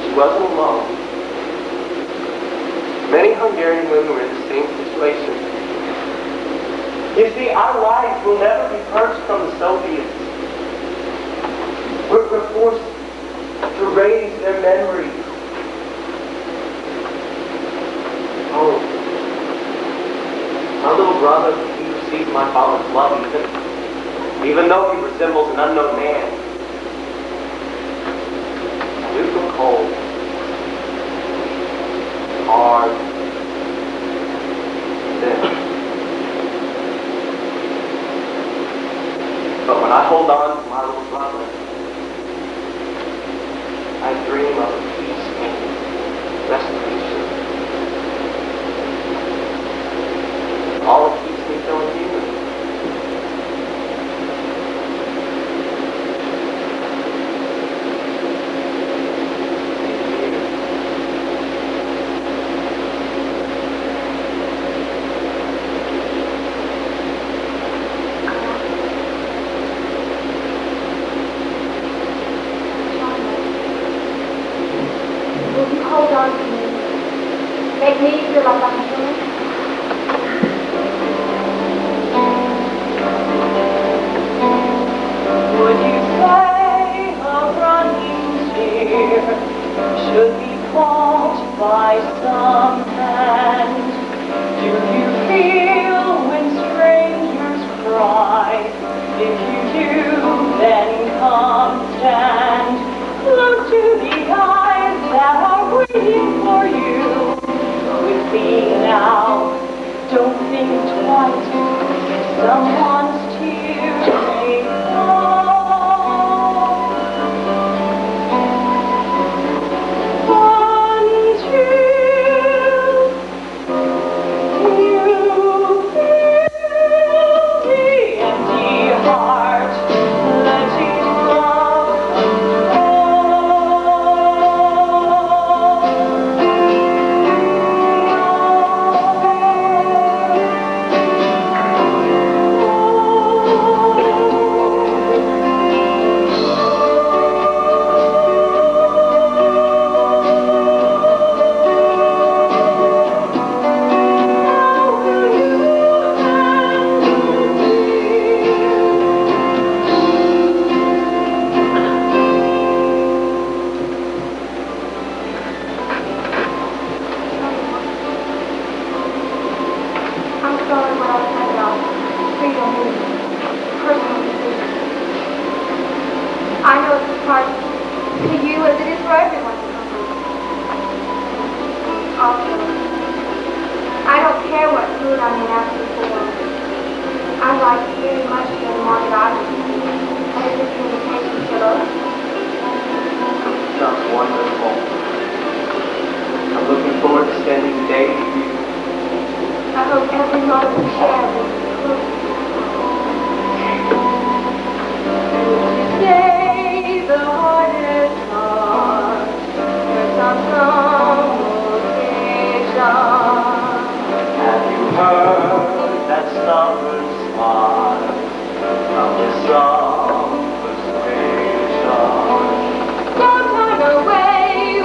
She wasn't alone. Many Hungarian women were in the same situation. You see, our lives will never be purged from the Soviets. We're forced to raise their memories. Oh, my little brother, he received my father's love even though he resembles an unknown man. We feel cold, hard, thin. But when I hold on to my little brother, I dream of a peaceful restoration. All it keeps me feeling human. Will you hold on to me? Make me feel like I'm human? Would you say a running tear should be caught by some hand? Do you feel when strangers cry? If you do, then come stand close to the eyes that are waiting for you. With me now, don't think twice. Someone's tears may fall. 1, 2, you feel the empty heart letting love I'm sorry what I said about freedom and personal decisions. I know it's a surprise to you as it is for everyone to come home. Also, I don't care what food I may ask you for. I like very much the market items. And is this an invitation to us? Sounds wonderful. I'm looking forward to spending the day with you. I hope every moment we share will be close. say the hardest part for some conversation. Have you heard that stubborn smile from the song persuasion? Don't turn away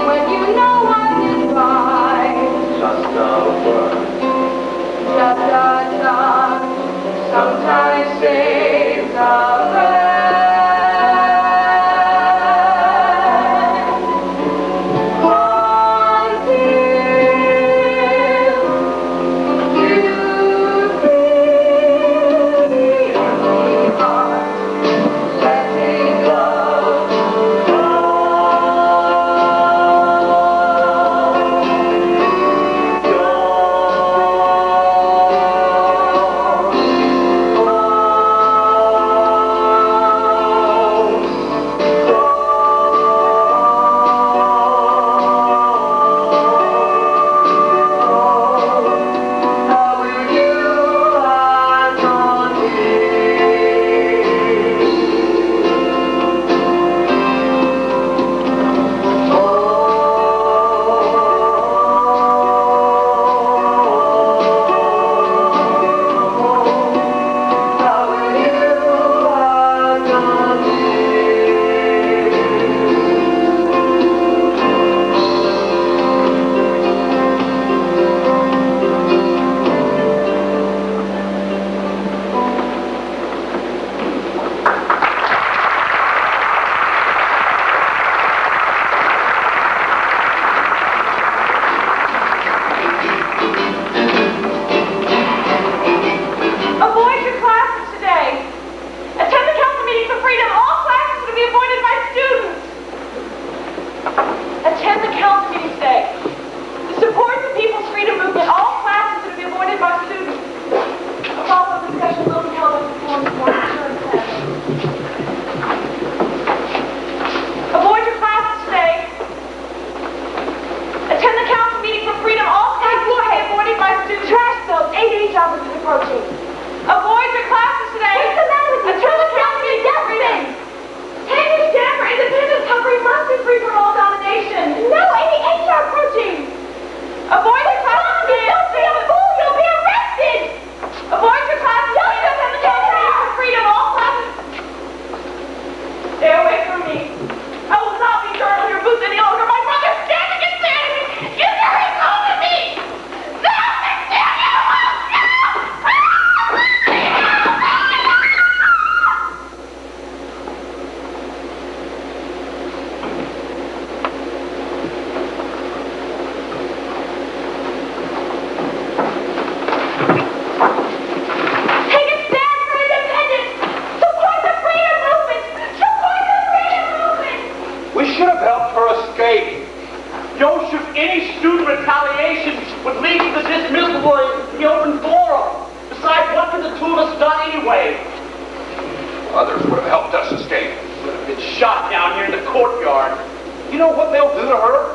You know what they'll do to her?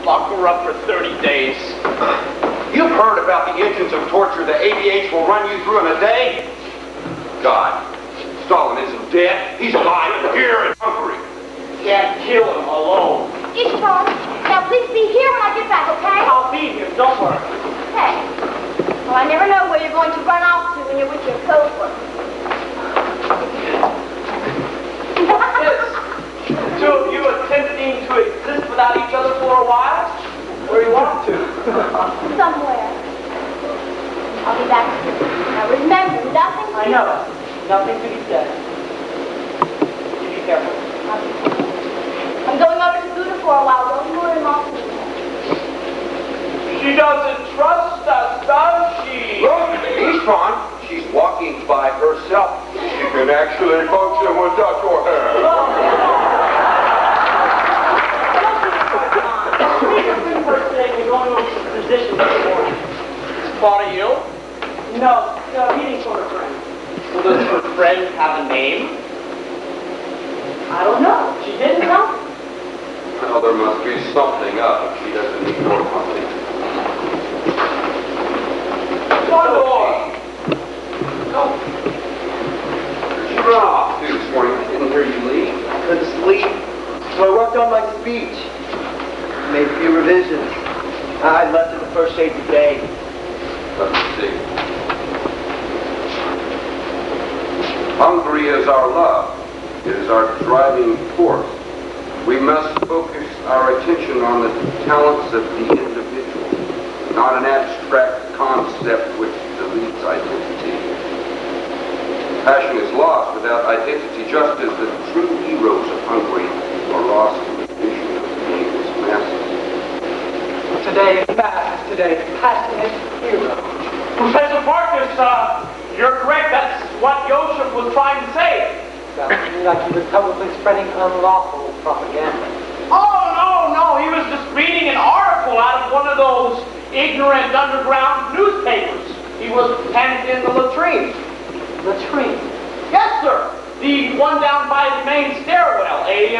Lock her up for 30 days. You've heard about the engines of torture the ADH will run you through in a day? God, Stalin isn't dead. He's alive and here in Hungary. Can't kill him alone. Ishtar, now please be here when I get back, okay? I'll be here, don't worry. Hey. Well, I never know where you're going to run off to when you're with your cobra. Yes. Two of you attempting to exist without each other for a while? Where do you want to? Somewhere. I'll be back soon. Now remember, nothing to I know. Nothing to be said. You be careful. I'm going over to Buddha for a while. Don't lure him off me. She doesn't trust us, does she? Look, he's fine. She's walking by herself. She can actually function without your help. We're going over to the physician this morning. Is Claudia ill? No, meeting for a friend. Well, does her friend have a name? I don't know. She didn't tell me. Well, there must be something up if she doesn't need more company. One door. She ran off too this morning. I didn't hear you leave. I couldn't sleep, so I worked on my speech. Made a few revisions. I left it the first day today. Let me see. Hungry is our love. It is our driving force. We must focus our attention on the talents of the individual, not an abstract concept which deletes identity. Passion is lost without identity, just as the true heroes of Hungary are lost in the vision of the nameless masses. Today, passionate hero. Professor Marcus, you're correct. That's what Joseph was trying to say. Sounds to me like he was probably spreading unlawful propaganda. Oh, no. He was just reading an article out of one of those ignorant underground newspapers. He was handed in the latrine. Latrine? Yes, sir. The one down by the main stairwell. A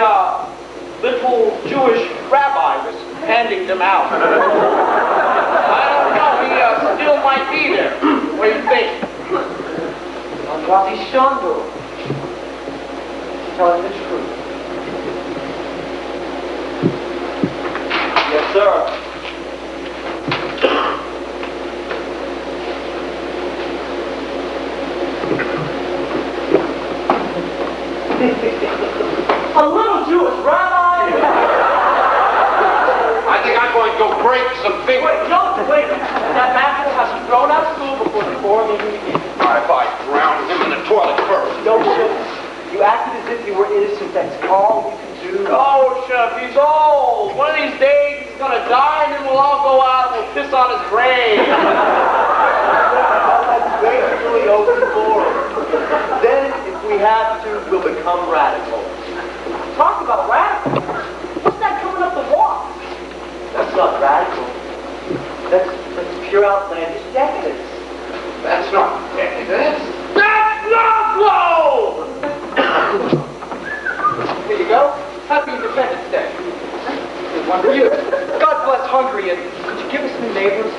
little Jewish rabbi was handing them out. I don't know. He still might be there. What do you think? Andrati Shondo. Telling the truth. Yes, sir. A little Jewish rabbi. I think I'm going to go break some fingers. Wait. That master has been thrown out of school before the four meeting begins. If I drown him in the toilet first. No, you acted as if you were innocent. That's all you can do. Oh, Chef, he's old. One of these days he's gonna die, and then we'll all go out and we'll piss on his grave. That's basically open forum. Then, if we have to, we'll become radicals. Talk about radical. What's that coming up the walk? That's not radical. That's pure outlandish decadence. That's not decadence. That's not low! Here you go. Happy Independence Day. Here's one for you. God bless Hungary, and could you give us new neighbors?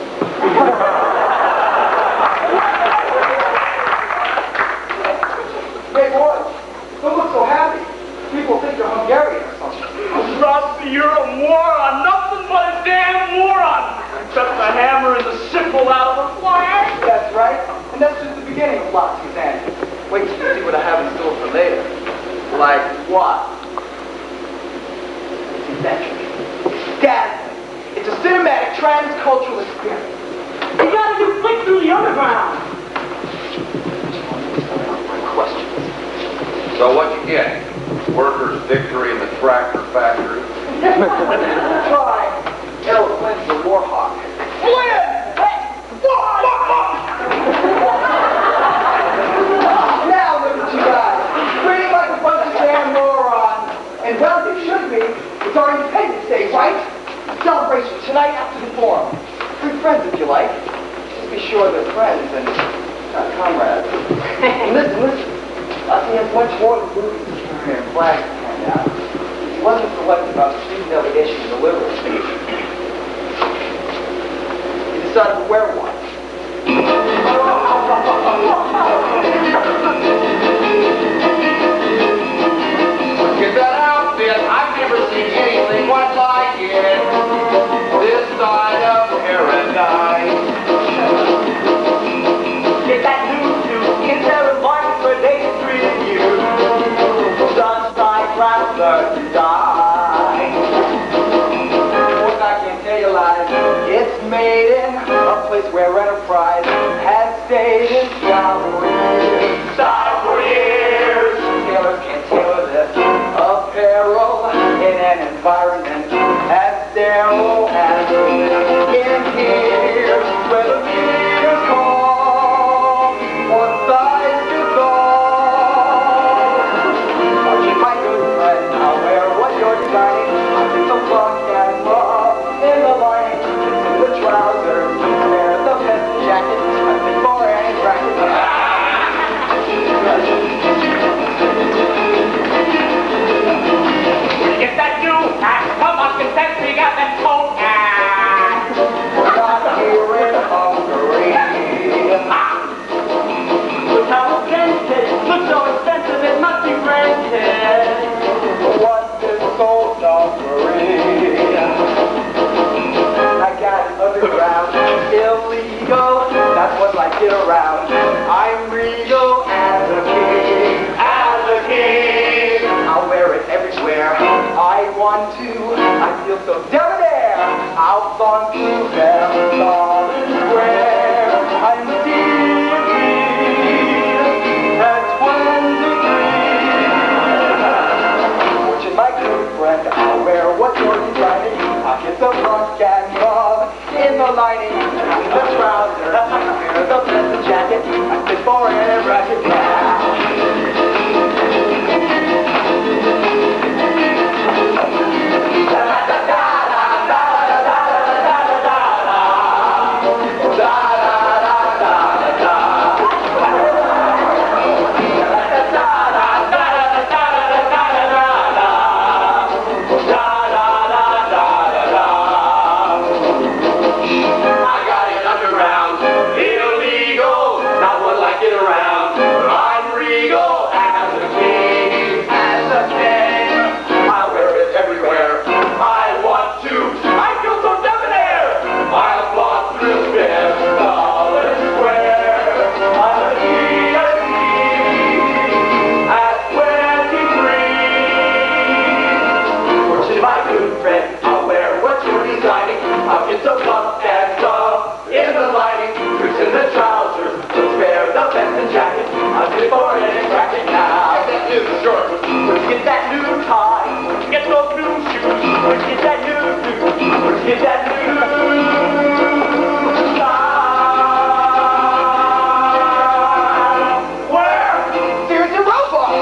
Hey, boy, don't look so happy. People think you're Hungarian or something. Rusty, you're a moron. Nothing but a damn moron. Except the hammer and the sickle out of the fire. That's right. And that's just the beginning of lots, Suzanne. Wait till you see what I have in store for later. Like what? It's electric. Dazzling. It's a cinematic transcultural experience. You gotta do flick through the underground. So what you get? Workers' victory in the tractor factory. Try Errol Flynn's The Warhawk. Now look at you guys. Screaming like a bunch of damn morons. And well, you should be. It's our Independence Day, right? Celebration tonight after the forum. Good friends, if you like. Just be sure they're friends and not comrades. And listen. Us has much more than movies and flags to hand out. wasn't selected by the student delegation to deliver a speech. He decided to wear one. Get that outfit. I've never seen anything quite like it. This side of paradise. Get that new suit, get there and mark for day to greet you. Sunshine, clouds, to die. Boys, I can't tell you lies. It's made in a place where enterprise has stayed in style for years. Style for years. Tailors can't tailor this apparel in an environment as sterile as in here, where the leaders call one size fits all. Archie, my good friend, I'll wear what you're designing. I'll get the block and love in the lining, in the trousers, wear the best jacket, I've been for any bracket. Get that new hat. Come on, confess we got that coat hat. Not here in Hungary. Look how authentic, look so expensive it must be rented. What's this old offering? I got it underground, illegal. That's what I get around. I'm regal as a king, as a king. I'll wear it everywhere I want to. I feel so debonair. Out on through Solid Square. I'm steering at 23. Fortune, my good friend, I'll wear what you're designing. Pockets of front and love in the lining. In the trousers, wear the best jacket. I fit for any bracket now. Get that new tie, get those new shoes, get that new suit, get that new style. Where? There's the robot!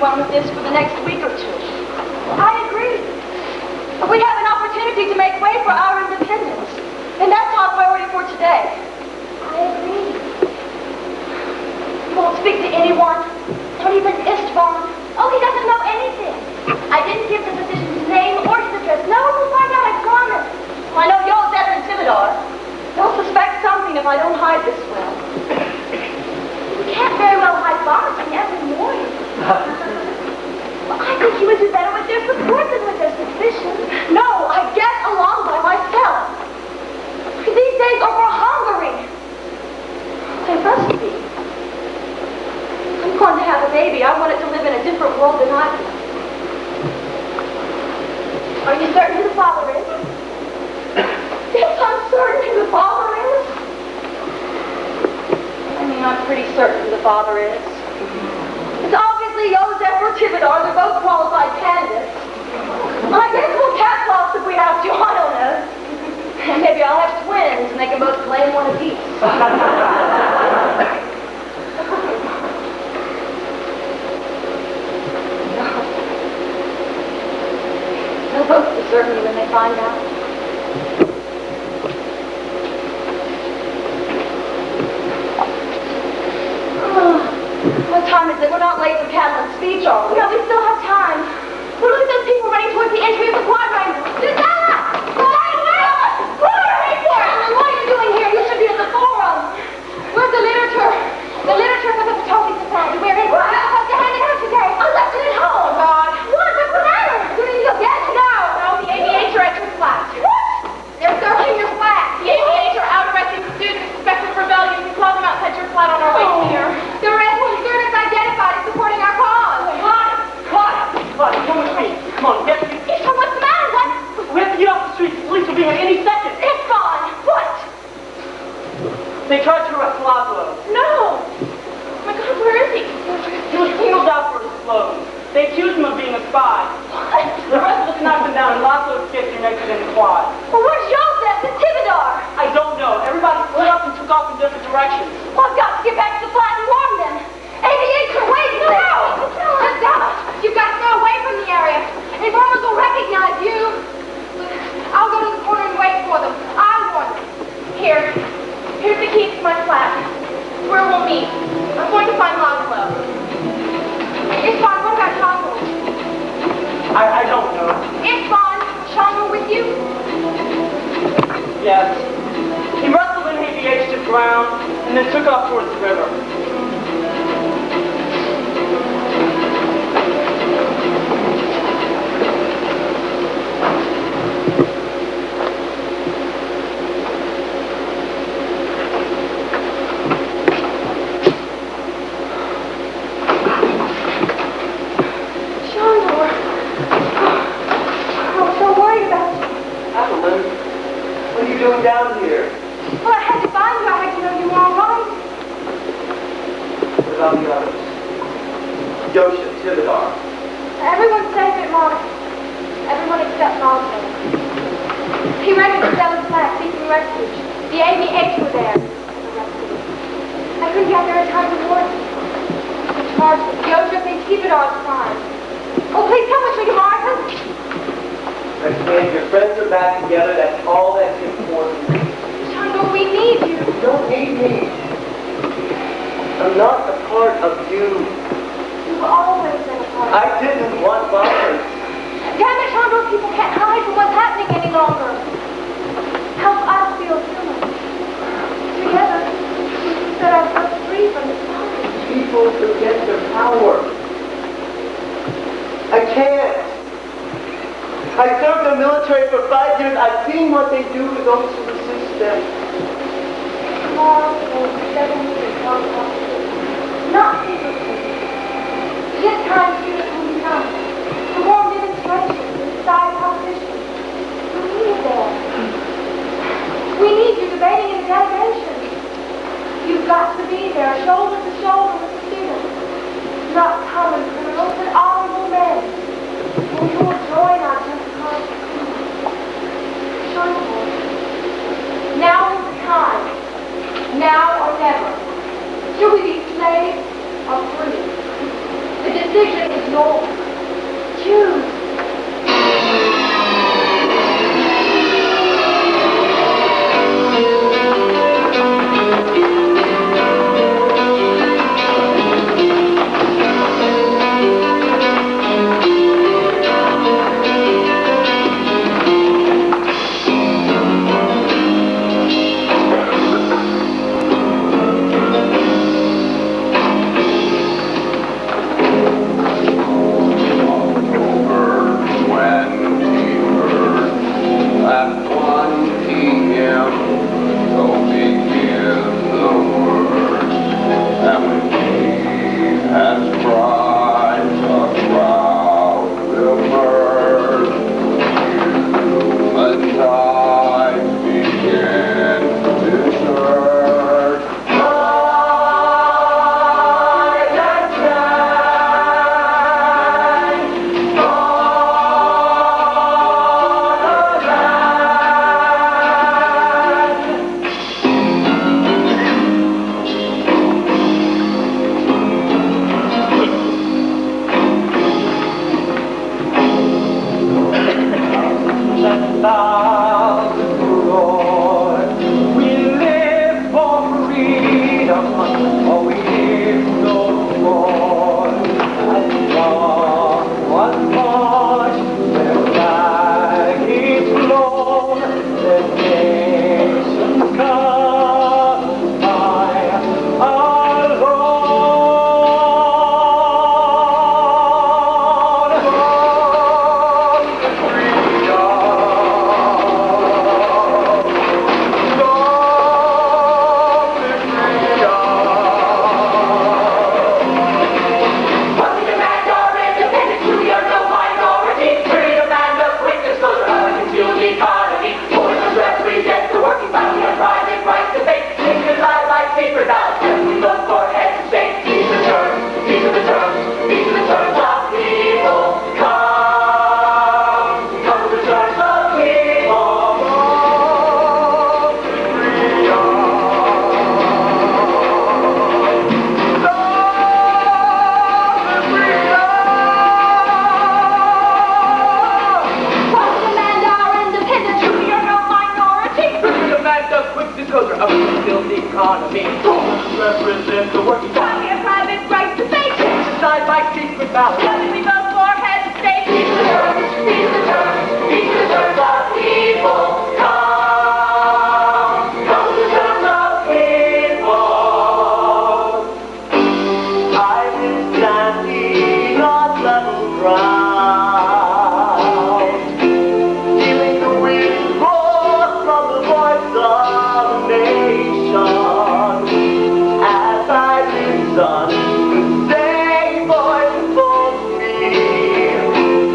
With this for the next week or two. I agree. We have an opportunity to make way for our independence, and that's our priority for today. I agree. You won't speak to anyone, not even Istvan. Oh, he doesn't know anything. I didn't give the physician's name or his address. No one will find out, I promise. I know you're better than Timidar. They'll suspect something if I don't hide this well. You can't very well hide vomiting every morning. Well, I think you would do better with their support than with their suspicion. No, I get along by myself. These days are for Hungary. They must be. I'm going to have a baby. I want it to live in a different world than I do. Are you certain who the father is? Yes, I'm certain who the father is. I mean, I'm pretty certain who the father is. It's obviously Joseph or Thibodeau, they're both qualified candidates. I guess we'll cat floss if we have to, I don't know. And maybe I'll have twins and they can both claim one apiece. They'll both desert me when they find out. What time is it? We're not late for Catalan's speech, are we? No, we still have time. Well, look at those people running towards the entry of the quadrangle. Susanna! What are you doing here? You should be at the forum. Where's the literature? The literature for the Potomac Society. We're in. We're supposed to hand it out today. I left it at home. Oh, God. What? What's the matter? You didn't go get it? No. No, the ABH are at your flat. What? They're searching your flat. The ABH are out arresting students suspected of rebellion. We saw them outside your flat on our way here. The arresting students identified as supporting our cause. Claudia, come with me. Come on, get me. Ishmael, what's the matter? What? We have to get off the street. The police will be here any second. It's gone. What? They tried to arrest Laszlo. No. Oh my God, where is he? He was singled out for his clothes. They accused him of being a spy. The rest of us knocked him down and Laszlo escaped and exited in the quad. Well, where's Joseph? The Thibodeau? I don't know. Everybody split up and took off in different directions. Well, I've got to get back to the flat and warn them. ABH are waiting there. You've got to stay away from the area. Informers will recognize you. I'll go to the corner and wait for them. I'll warn them. Here's the key to my flat. Where we'll meet. I'm going to find Laszlo. It's fine. What about Shango? I don't know. It's fine. Shango with you? Yes. He wrestled in ABH to the ground and then took off towards the river. Down here. Well, I had to find you. I had to know you were all right. What about the others? Joseph, Thibodeau. Everyone's safe at Mars. Everyone except Laszlo. He ran into Stella's flat seeking refuge. The ABH were there. I couldn't get there in time to warn you. The charge was Joseph and Thibodeau's crime. Oh, please come with me to Mars. And your friends are back together. That's all that's important. Shango, we need you. You don't need me. I'm not a part of you. You've always been a part of I didn't want violence. Damn it, Shango, people can't hide from what's happening any longer. Help us feel human. Together, we can set ourselves free from this bondage. People forget their power. I can't. I served the military for 5 years. I've seen what they do to those who resist them. Tomorrow, 7 years, not secretly. This time, students will become to warm demonstrations and decide propositions. We need you there. We need you debating in the delegation. You've got to be there, shoulder to shoulder with the students. Not common criminals, but honorable men. And you will join our just cause. Now is the time. Now or never. Should we be slaves or free? The decision is yours. Choose. economy. Represent the working class. We have private rights to say Decide by secret ballot. Together we vote for heads of state. These are the terms of people. Come to the terms of people. I've been standing on level ground, feeling the wind roar from the voice of the nation. As I listen, the same voice for me.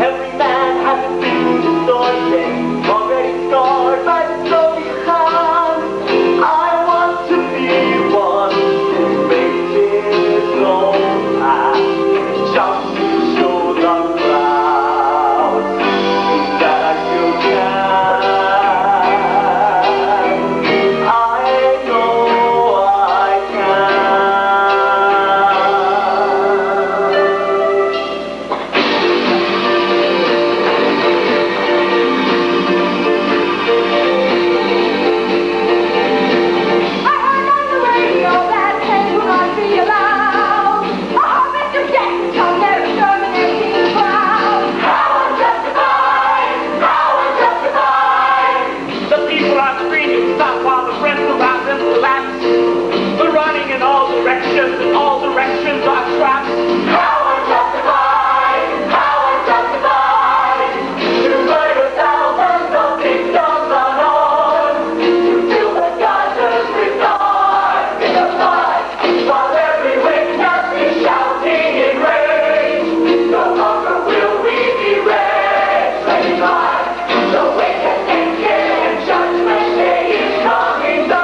Every man has been distorted, already scarred by the Soviet hand. I want to be one who makes his own path, just to show the crowd that I still can. I know I can. I heard on the radio that pens will not be allowed. Mr. Jackson, they're exterminating the crowd. How unjustified! How unjustified! The people are screaming, stop while the rest around them collapse. They're running in all directions, and all directions are traps. How unjustified! How unjustified! To murder thousands of victims unarmed. To feel the gutters regard in the blood. While every witness is shouting in rage. No longer will we be reckless. The wicked thinking and judgment day is coming down.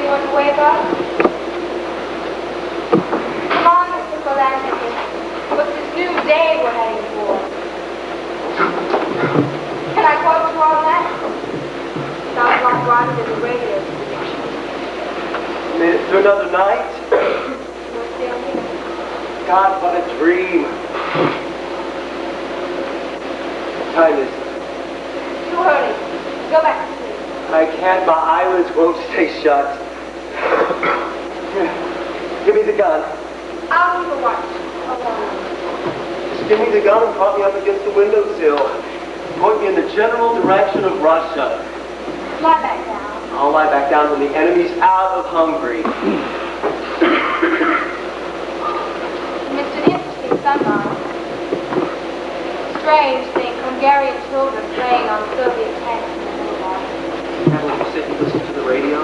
you want to wake up? Come on, Mr. Philanthropy. What's this new day we're heading for? Can I quote you on that? Sounds like rhymes in the radio station. Made it through another night. We're still here. God, what a dream. What time is it? Too early. Go back to sleep. I can't. My eyelids won't stay shut. Here, give me the gun. I'll leave a watch. Alone. Just give me the gun and prop me up against the windowsill. Point me in the general direction of Russia. Lie back down. I'll lie back down when the enemy's out of Hungary. Missed an interesting sunrise. Strange thing, Hungarian children playing on Soviet tanks in the boulevard. Haven't you sit and listen to the radio?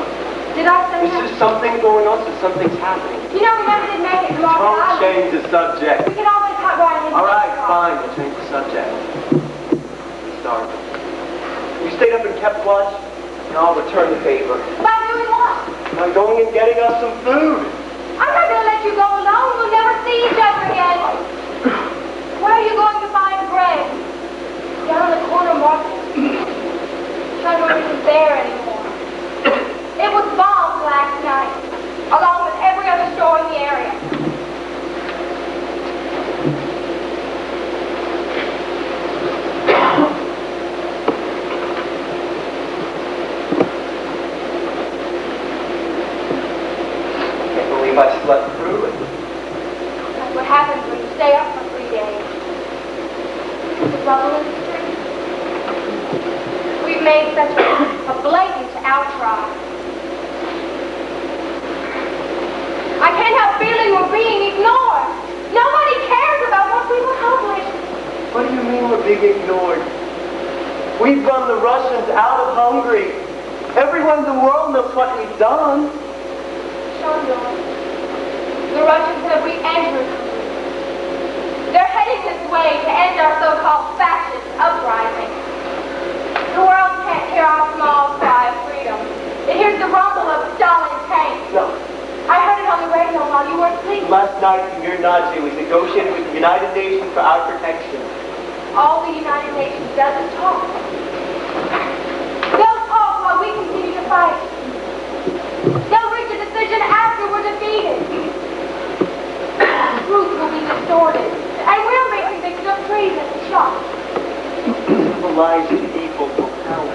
Did I say that? This is something going on, so something's happening. You know, we never did make it to Long Don't Island. change the subject. We can always hot right in. All right, fine. We'll change the subject. We start. You stayed up and kept watch, and I'll return the favor. By doing what? By going and getting us some food. I'm not going to let you go alone. We'll never see each other again. Where are you going to find bread? Down the corner market. Trevor isn't there anymore. It was bombed last night, along with every other store in the area. Can't believe I slept through it. That's what happens when you stay up for 3 days. The trouble in the street. We've made such a blatant outcry. I can't help feeling we're being ignored. Nobody cares about what we've accomplished. What do you mean we're being ignored? We've run the Russians out of Hungary. Everyone in the world knows what we've done. Shondor, the Russians have re-entered. They're heading this way to end our so-called fascist uprising. The world can't hear our small cry of freedom. It hears the rumble of Stalin's tanks. No. I heard it on the radio while you were asleep. Last night, Mir Nazi was negotiating with the United Nations for our protection. All the United Nations does is talk. They'll talk while we continue to fight. They'll reach a decision after we're defeated. Truth will be distorted, and we'll be convicted of treason and shot. The lives of people will count.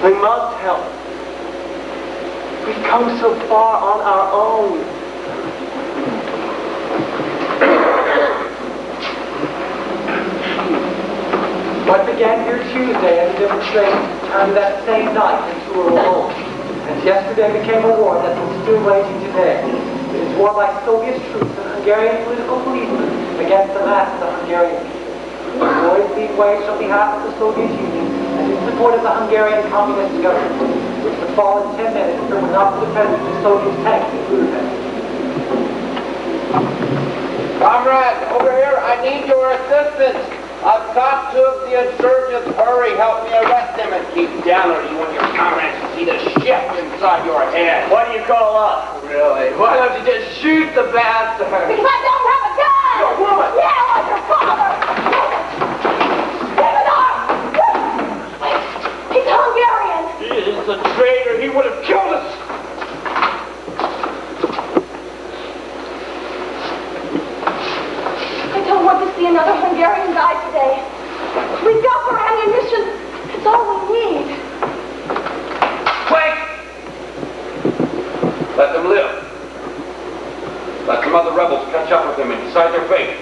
We must help. We've come so far on our own. What began here Tuesday as a demonstration turned that same night into a revolt. And yesterday became a war that is still waging today. It is war by Soviet troops and Hungarian political policemen against the mass of the Hungarian people. The war is being waged on behalf of the Soviet Union and in support of the Hungarian Communist government, which would fall in 10 minutes if it were not for the presence of Soviet tanks in Budapest. Comrade, over here, I need your assistance. I've got two of the insurgents. Hurry, help me arrest them and keep down, or you and your comrades see the shift inside your head. What do you call us? Really? Why don't you just shoot the bastard? Because I don't have a gun! You're a woman! Yeah, like your father! Give it up! He's Hungarian! He is a traitor. He would have killed us. I don't want to see another Hungarian die today. We've got our ammunition. It's all we need. Wait! Let them live. Let some other rebels catch up with them and decide their fate.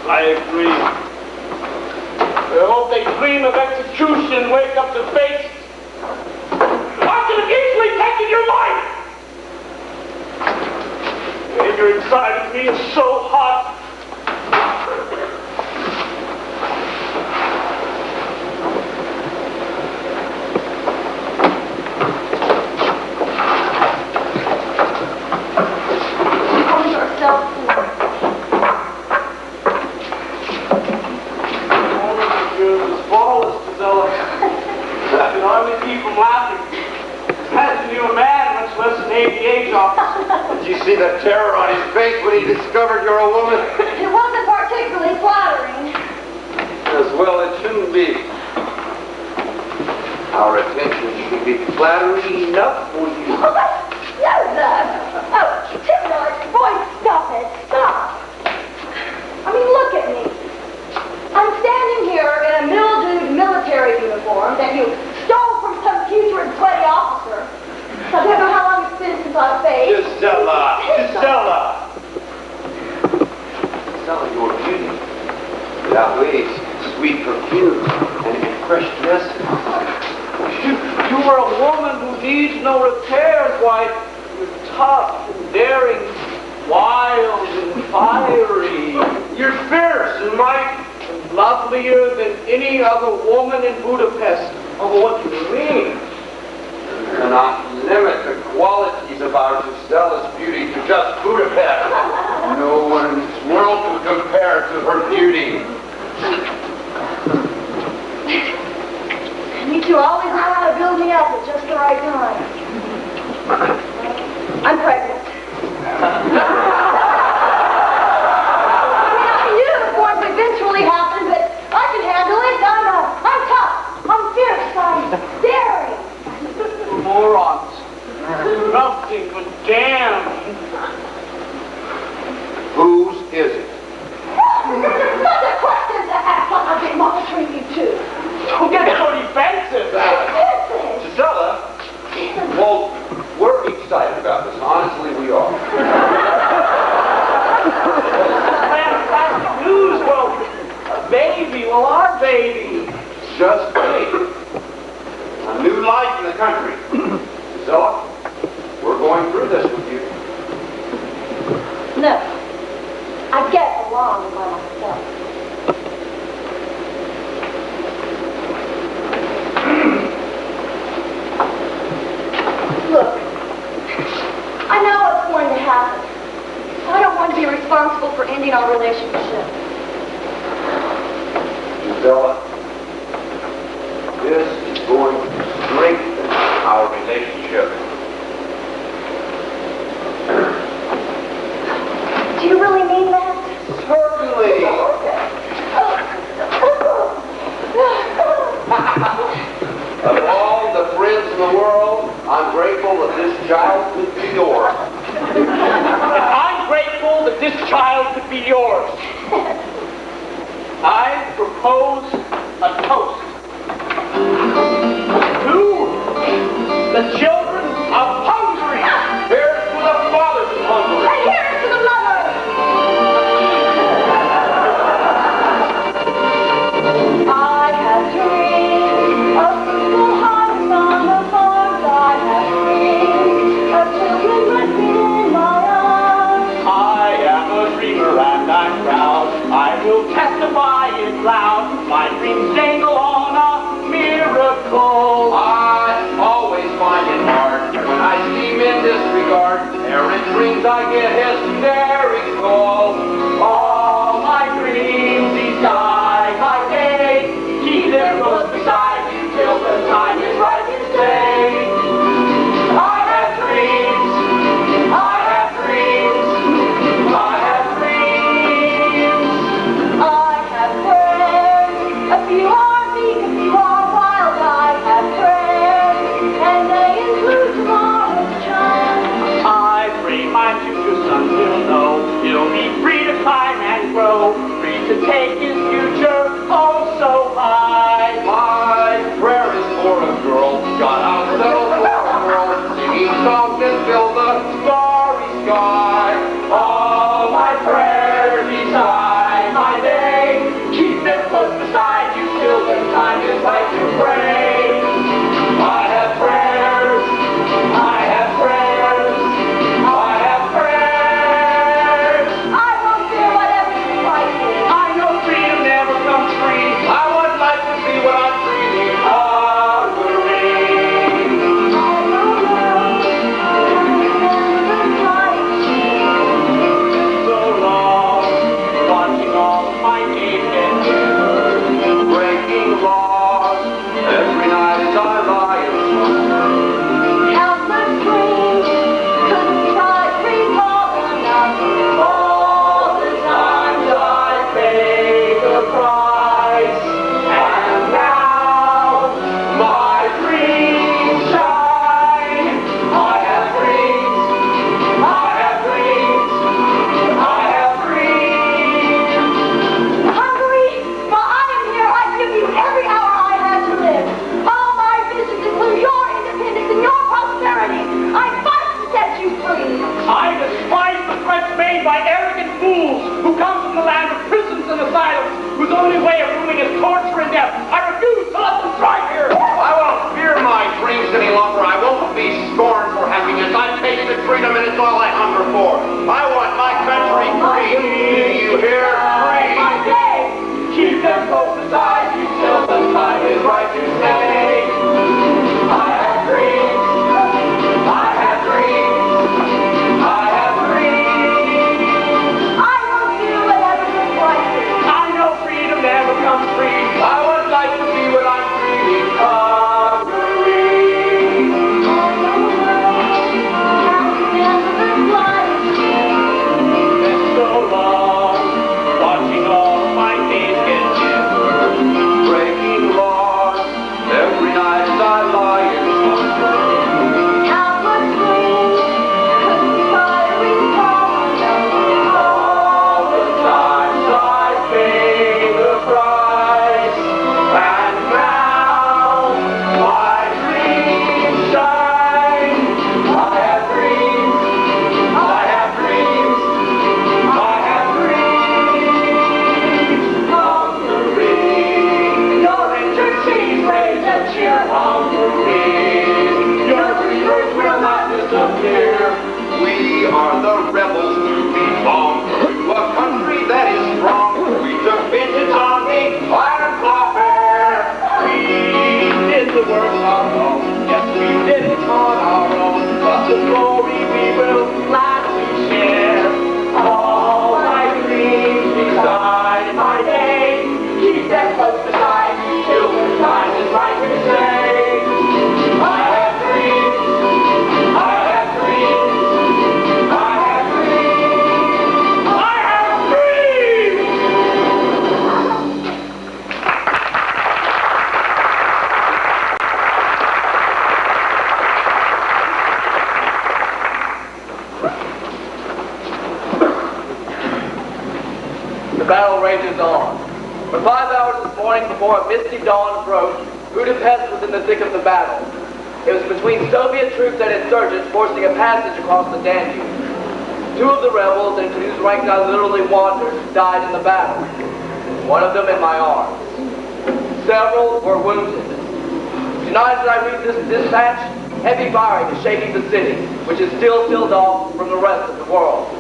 I agree. I hope they dream of execution, wake up to face. I could have easily taken your life. The anger inside of me is so hot. Calm yourself. ADH office. Did you see the terror on his face when he discovered you're a woman? It wasn't particularly flattering. As well it shouldn't be. Our attention should be flattering enough for you. Oh, Joseph! Oh, Timothy, boy, stop it. Stop. I mean, look at me. I'm standing here in a mildewed military uniform that you stole from some putrid sweaty officer. I don't know how long it's been since I've faced. Gisela! Gisela, your beauty. Without ways, sweet perfume, and fresh dresses. You are a woman who needs no repairs. Why, you're tough and daring, wild and fiery. You're fierce and mighty, and lovelier than any other woman in Budapest. Oh, what do you mean? You cannot limit the qualities of our Gisela's beauty to just Budapest. No one in this world can compare to her beauty. You two always know how to build me up at just the right time. I'm pregnant. I knew it was going to eventually happen, but I can handle it. I'm tough. I'm fierce. I'm daring. Morons. Nothing but damn. Whose is it? Not a question to ask like I've been monitoring you two. Don't get so defensive. Gisela? Well, we're excited about this. Honestly, we are. Fantastic news. Well, a baby. Well, our baby. Just wait. A new life in the country. Gisela, we're going through this with you. No. I get along by myself. Look, I know what's going to happen. I don't want to be responsible for ending our relationship. Gisela, this is going to strengthen our relationship. Do you really mean that? Certainly. Of all the friends in the world, I'm grateful that this child could be yours. I'm grateful that this child could be yours. I propose a toast to the children of Hungary. Here's to the fathers of Hungary. And here's to the mother. I have dreams of simple hearts on a farm. I have dreams of children within my arms. I am a dreamer and I'm proud. I will testify it loud. My dreams dangle on a miracle. I always find it hard when I see men disregard errant dreams. I get hysterical. All my dreams beside my day. Keep them close beside you till the time is right to stay. I have dreams. I have dreams. I have dreams. I have prayers. A few are meek, a few are wild. I have prayers, and they include tomorrow's child. I pray my future son will know he'll be free to climb and grow, free to take his future oh so high. My prayer is for a girl. God, I'll settle for a girl. Singing songs that fill the starry sky. All my prayers beside my day, keep them close beside you till the time is right to pray. I have prayers, I have prayers, I have prayers. I won't fear whatever you fight with. I know freedom never comes free. I would like to see what I'm dreaming Hungary. I know who comes from the land of prisons and asylums, whose only way of ruling is torture and death. I refuse to let them thrive here. I won't fear my dreams any longer. I won't be scorned for happiness. I've tasted freedom and it's all I hunger for. I want my country free. Do you hear? Free. My day, keep them close beside you till the time is right to say, I have dreams. I have dreams. I have dreams. I will do whatever is right. I know freedom never comes free. I would like to be what I'm freely covering. Been so long, watching all my days get dimmer, breaking laws. Every night as I lie in slumber. All the times I paid the price, and now my dreams shine. I have dreams, I have dreams, I have dreams. Hungary, your entrances raise a cheer. Hungary, your dreamers will not disappear. We are the rebels who belong to a country that is strong. We took vengeance on the iron coffer. We did the work on our own. Yes, we did it on our own. But the glory we will gladly share. All my dreams beside my day. Keep them close beside you till the time is right to say, I have dreams. I have dreams. I have dreams. I have dreams. The battle rages on. For 5 hours this morning, before a misty dawn broke, Budapest was in the thick of the battle. It was between Soviet troops and insurgents forcing a passage across the Danube. 2 of the rebels, into whose ranks I literally wandered, died in the battle. One of them in my arms. Several were wounded. Tonight, as I read this dispatch, heavy firing is shaking the city, which is still sealed off from the rest of the world.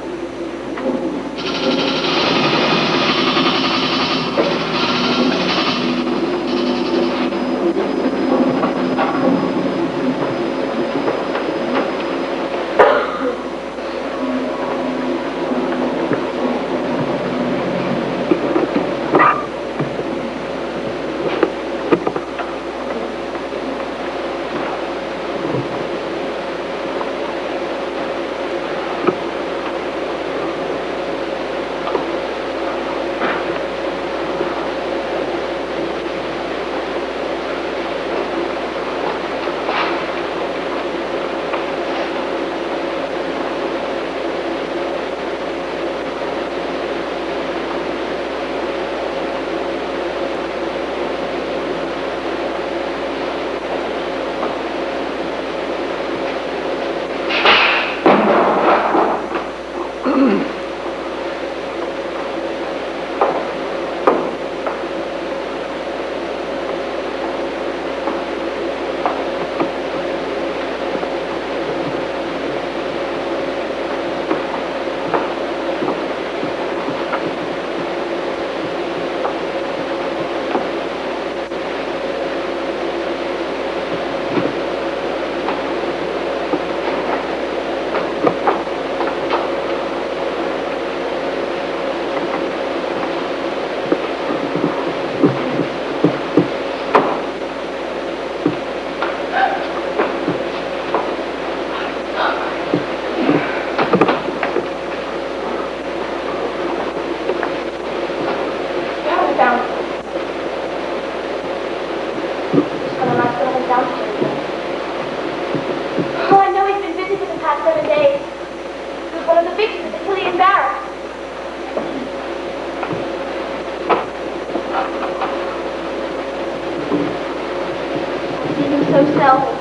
so seldom.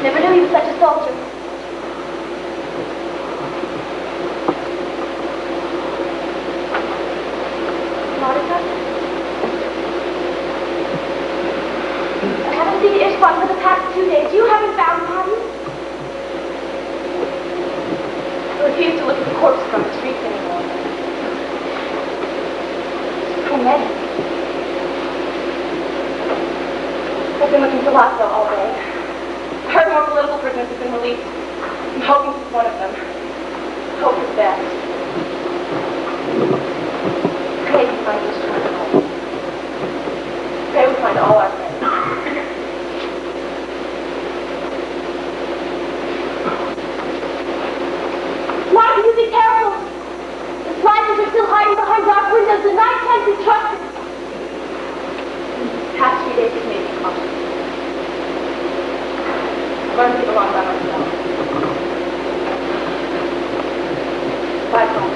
Never knew he was such a soldier. have been released. I'm hoping he's one of them. Hope for the best. Pray we find those two home. Pray we find all our friends. Martha, you be careful. The sliders are still hiding behind dark windows. The night can't be trusted. Past 3 days has made me cautious. I'm going to get along by myself. Bye, Paul.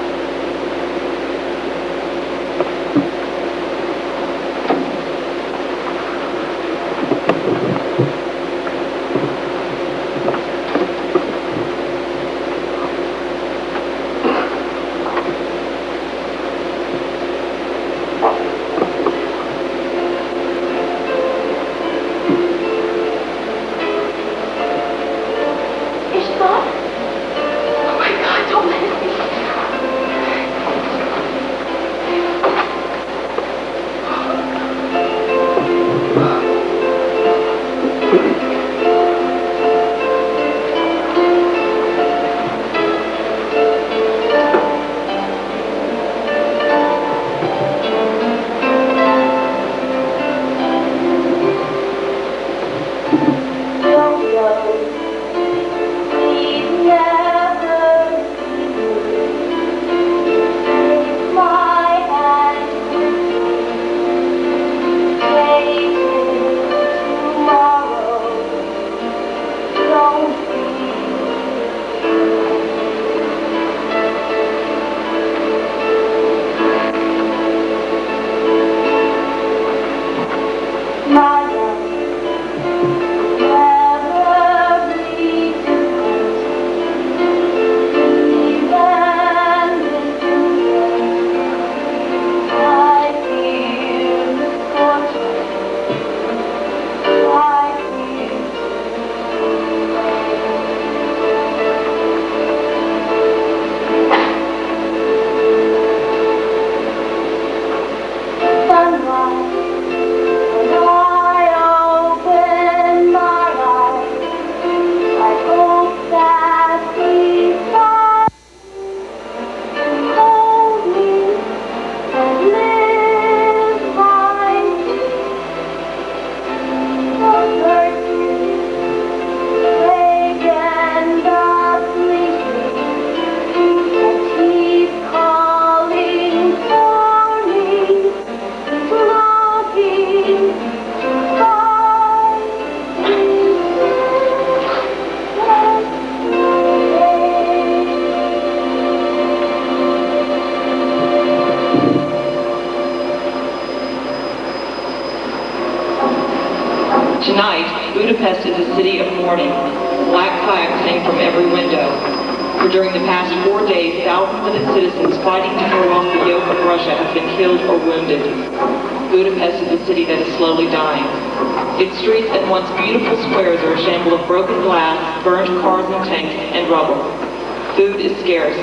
Tonight, Budapest is a city of mourning. Black flags hang from every window. For during the past 4 days, thousands of its citizens fighting to throw off the yoke of Russia have been killed or wounded. Budapest is a city that is slowly dying. Its streets and once beautiful squares are a shamble of broken glass, burned cars and tanks, and rubble. Food is scarce.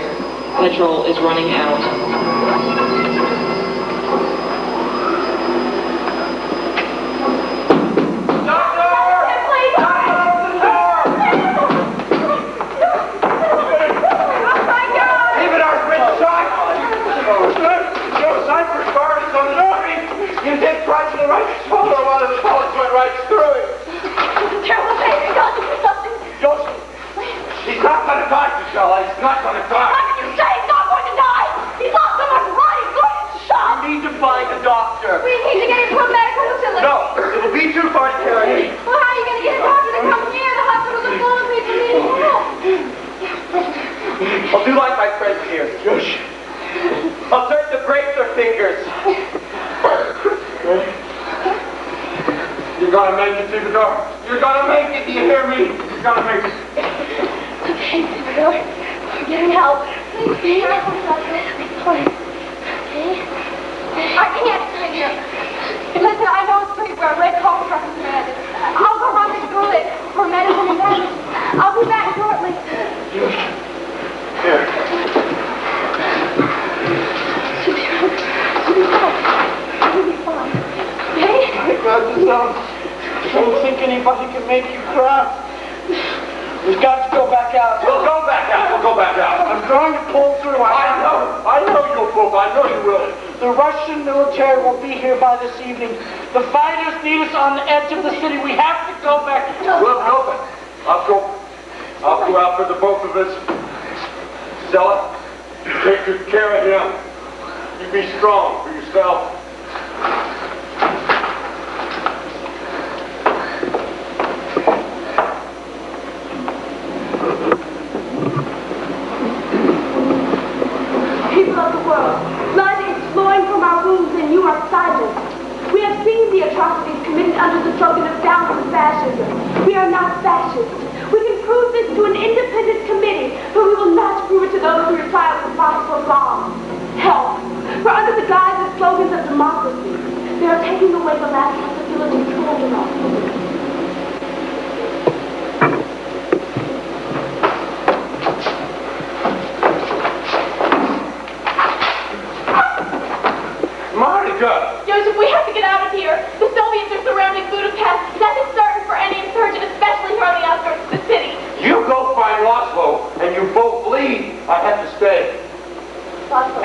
Petrol is running out. You did right to the right shoulder while the bullets went right through it. It's a terrible pain. You got to do something. Joseph, he's not going to die, Priscilla. He's not going to die. How can you say he's not going to die? He's lost so much blood. He's going to shot. We need to find a doctor. We need to get him to a medical facility. No, it will be too far to carry. Well, how are you going to get a doctor to come here? The hospital's are full of people needing help. I'll do like my friends here. Shush. I'll start to break their fingers. You're gonna make it, Theodore. You're gonna make it. Do you hear me? You're gonna make it. Okay, Theodore. We're getting help. Please, okay. I can't sit here. Listen, I know it's pretty where Red Cross truck is red. I'll go run to school it for medicine and bandage. I'll be back shortly. Here. You'll be fine. Okay? I don't think anybody can make you cry. We've got to go back out. We'll go back out. We'll go back out. I'm going to pull through. I know you'll pull. I know you will. The Russian military will be here by this evening. The fighters need us on the edge of the city. We have to go back. We'll go back. I'll go out for the both of us. Stella, take good care of him. You be strong for yourself. People of the world, blood is flowing from our wounds and you are silent. We have seen the atrocities committed under the slogan of down with fascism. We are not fascists. We can prove this to an independent committee, but we will not prove it to those who are silent and possible wrong. Help. For under the guise of slogans of democracy, they are taking away the last possibility to hold us. Monica! Joseph, we have to get out of here. The Soviets are surrounding Budapest. Nothing's certain for any insurgent, especially here on the outskirts of the city. You go find Laszlo, and you both leave. I have to stay. Laszlo,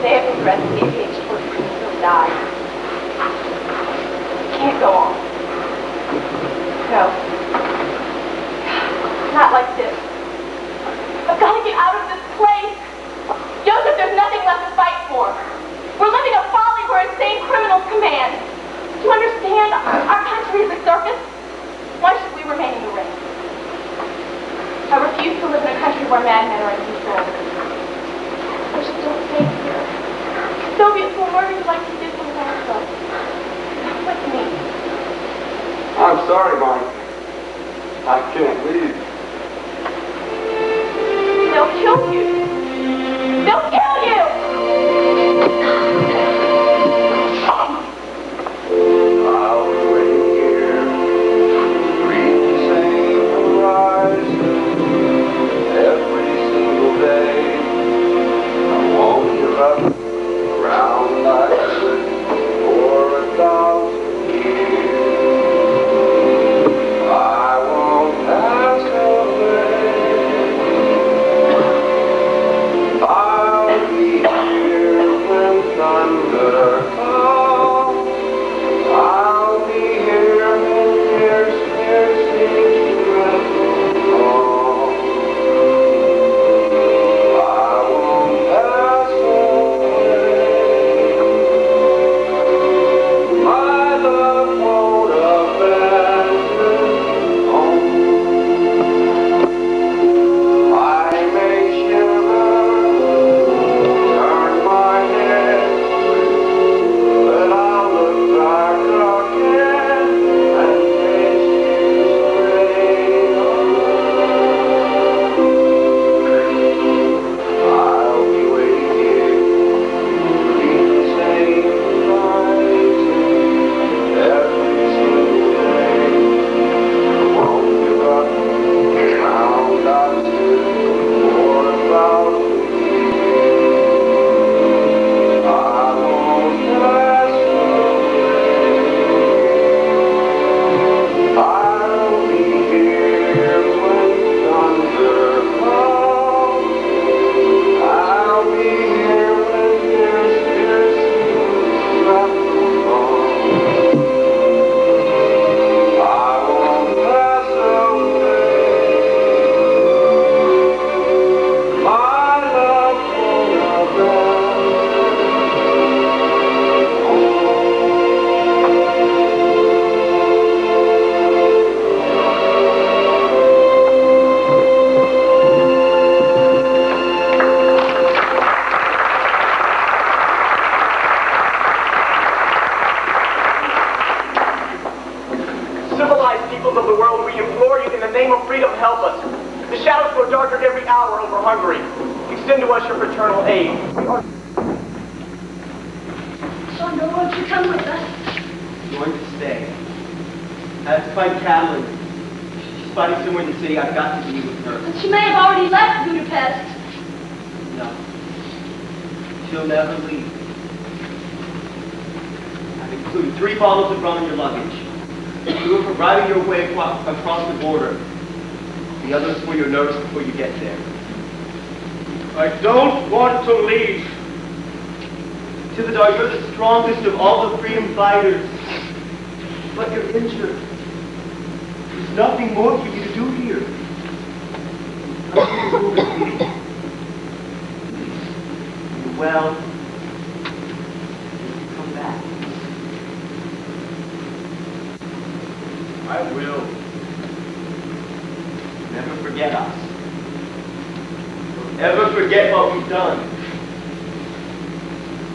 they have been arrested. The APH will die. Can't go on. No. Not like this. I've got to get out of this place. Joseph, there's nothing left to fight for. We're living a folly where insane criminals command. Do you understand? Our country is a circus. Why should we remain in the ring? I refuse to live in a country where madmen are in control. We're still safe here. Soviets will murder you like you did from Mexico. Not like me. I'm sorry, Mike. I can't leave. They'll kill you. They'll kill you! I'll be waiting here, read the same horizon every single day. I won't give up around like this for 1,000 years. I won't pass away. I'll be here when thunder comes. I'll be here when there's scarcely dreadful calm. I won't pass away. My love won't abandon home. I may shiver, turn my head, but I'll look back again and face you straight on. I'll be waiting here, read the same horizon every single day. I won't give up, round I stood for 1,000 years. I won't pass away. I'll be here when thunder comes. I'll be here when there's scarcely left alone. I won't pass away. My love won't abandon. Civilized peoples of the world, we implore you in the name of freedom, help us. The shadows grow darker every hour over Hungary. Extend to us your fraternal aid. Chandra, won't you come with us? I'm going to stay. I have to find Catalin. She's fighting somewhere in the city. I've got to be with her. But she may have already left Budapest. No. She'll never leave. I've included 3 bottles of rum in your luggage. 2 of her driving your way across the border. The others for your notice before you get there. I don't want to leave. Tibidar, you're the strongest of all the freedom fighters. But you're injured. There's nothing more for you to do here. Well, come back. I will. Never forget us. Don't ever forget what we've done.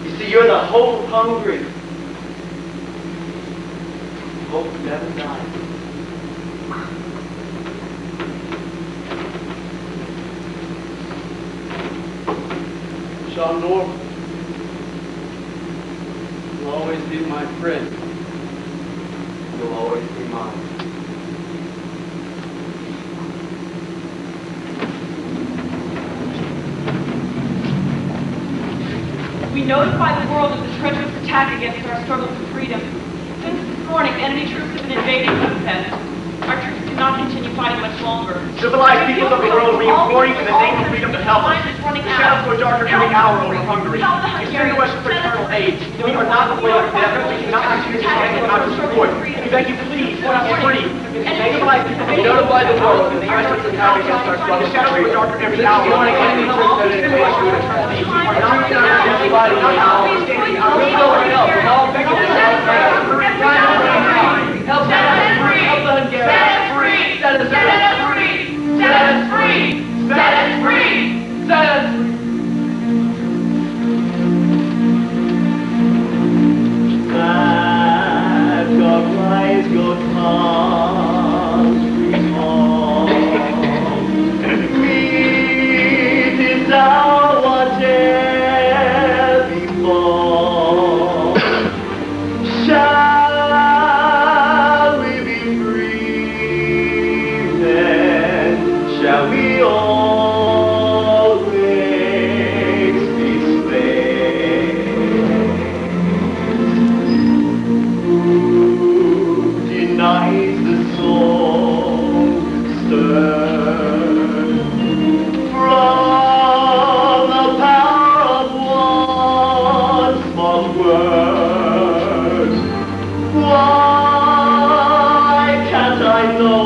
You see, you're the hope of Hungary. Hope never dies. Shandor, you'll always be my friend. You'll always be mine. We notify the world of the treacherous attack against our struggle for freedom. Since this morning, enemy troops have been invading Budapest. Our troops cannot continue fighting much longer. Civilized peoples of the world, we implore you in the name of freedom to help us. Time is running The out. shadows grow darker every hour over Hungary. Help the You send to us for eternal aid. We are not the way of death. We cannot refuse to stand and not destroy. We beg you, please, set us free. Civilized people, we notify the world in the treacherous attack against our struggle. The shadows grow darker every hour. We enemy troops that invade us. We are not standing fighting now. We will help. All beg you, help the Hungarians. Help the Hungarians. Set us free! Set us free! Set us free! Set us free! Set us free! That God rise, God country home. Meet is our whatever before. Shall we be free then? Shall we always be slaves? Who denies the soul stern from the power of one small word? Why can't I know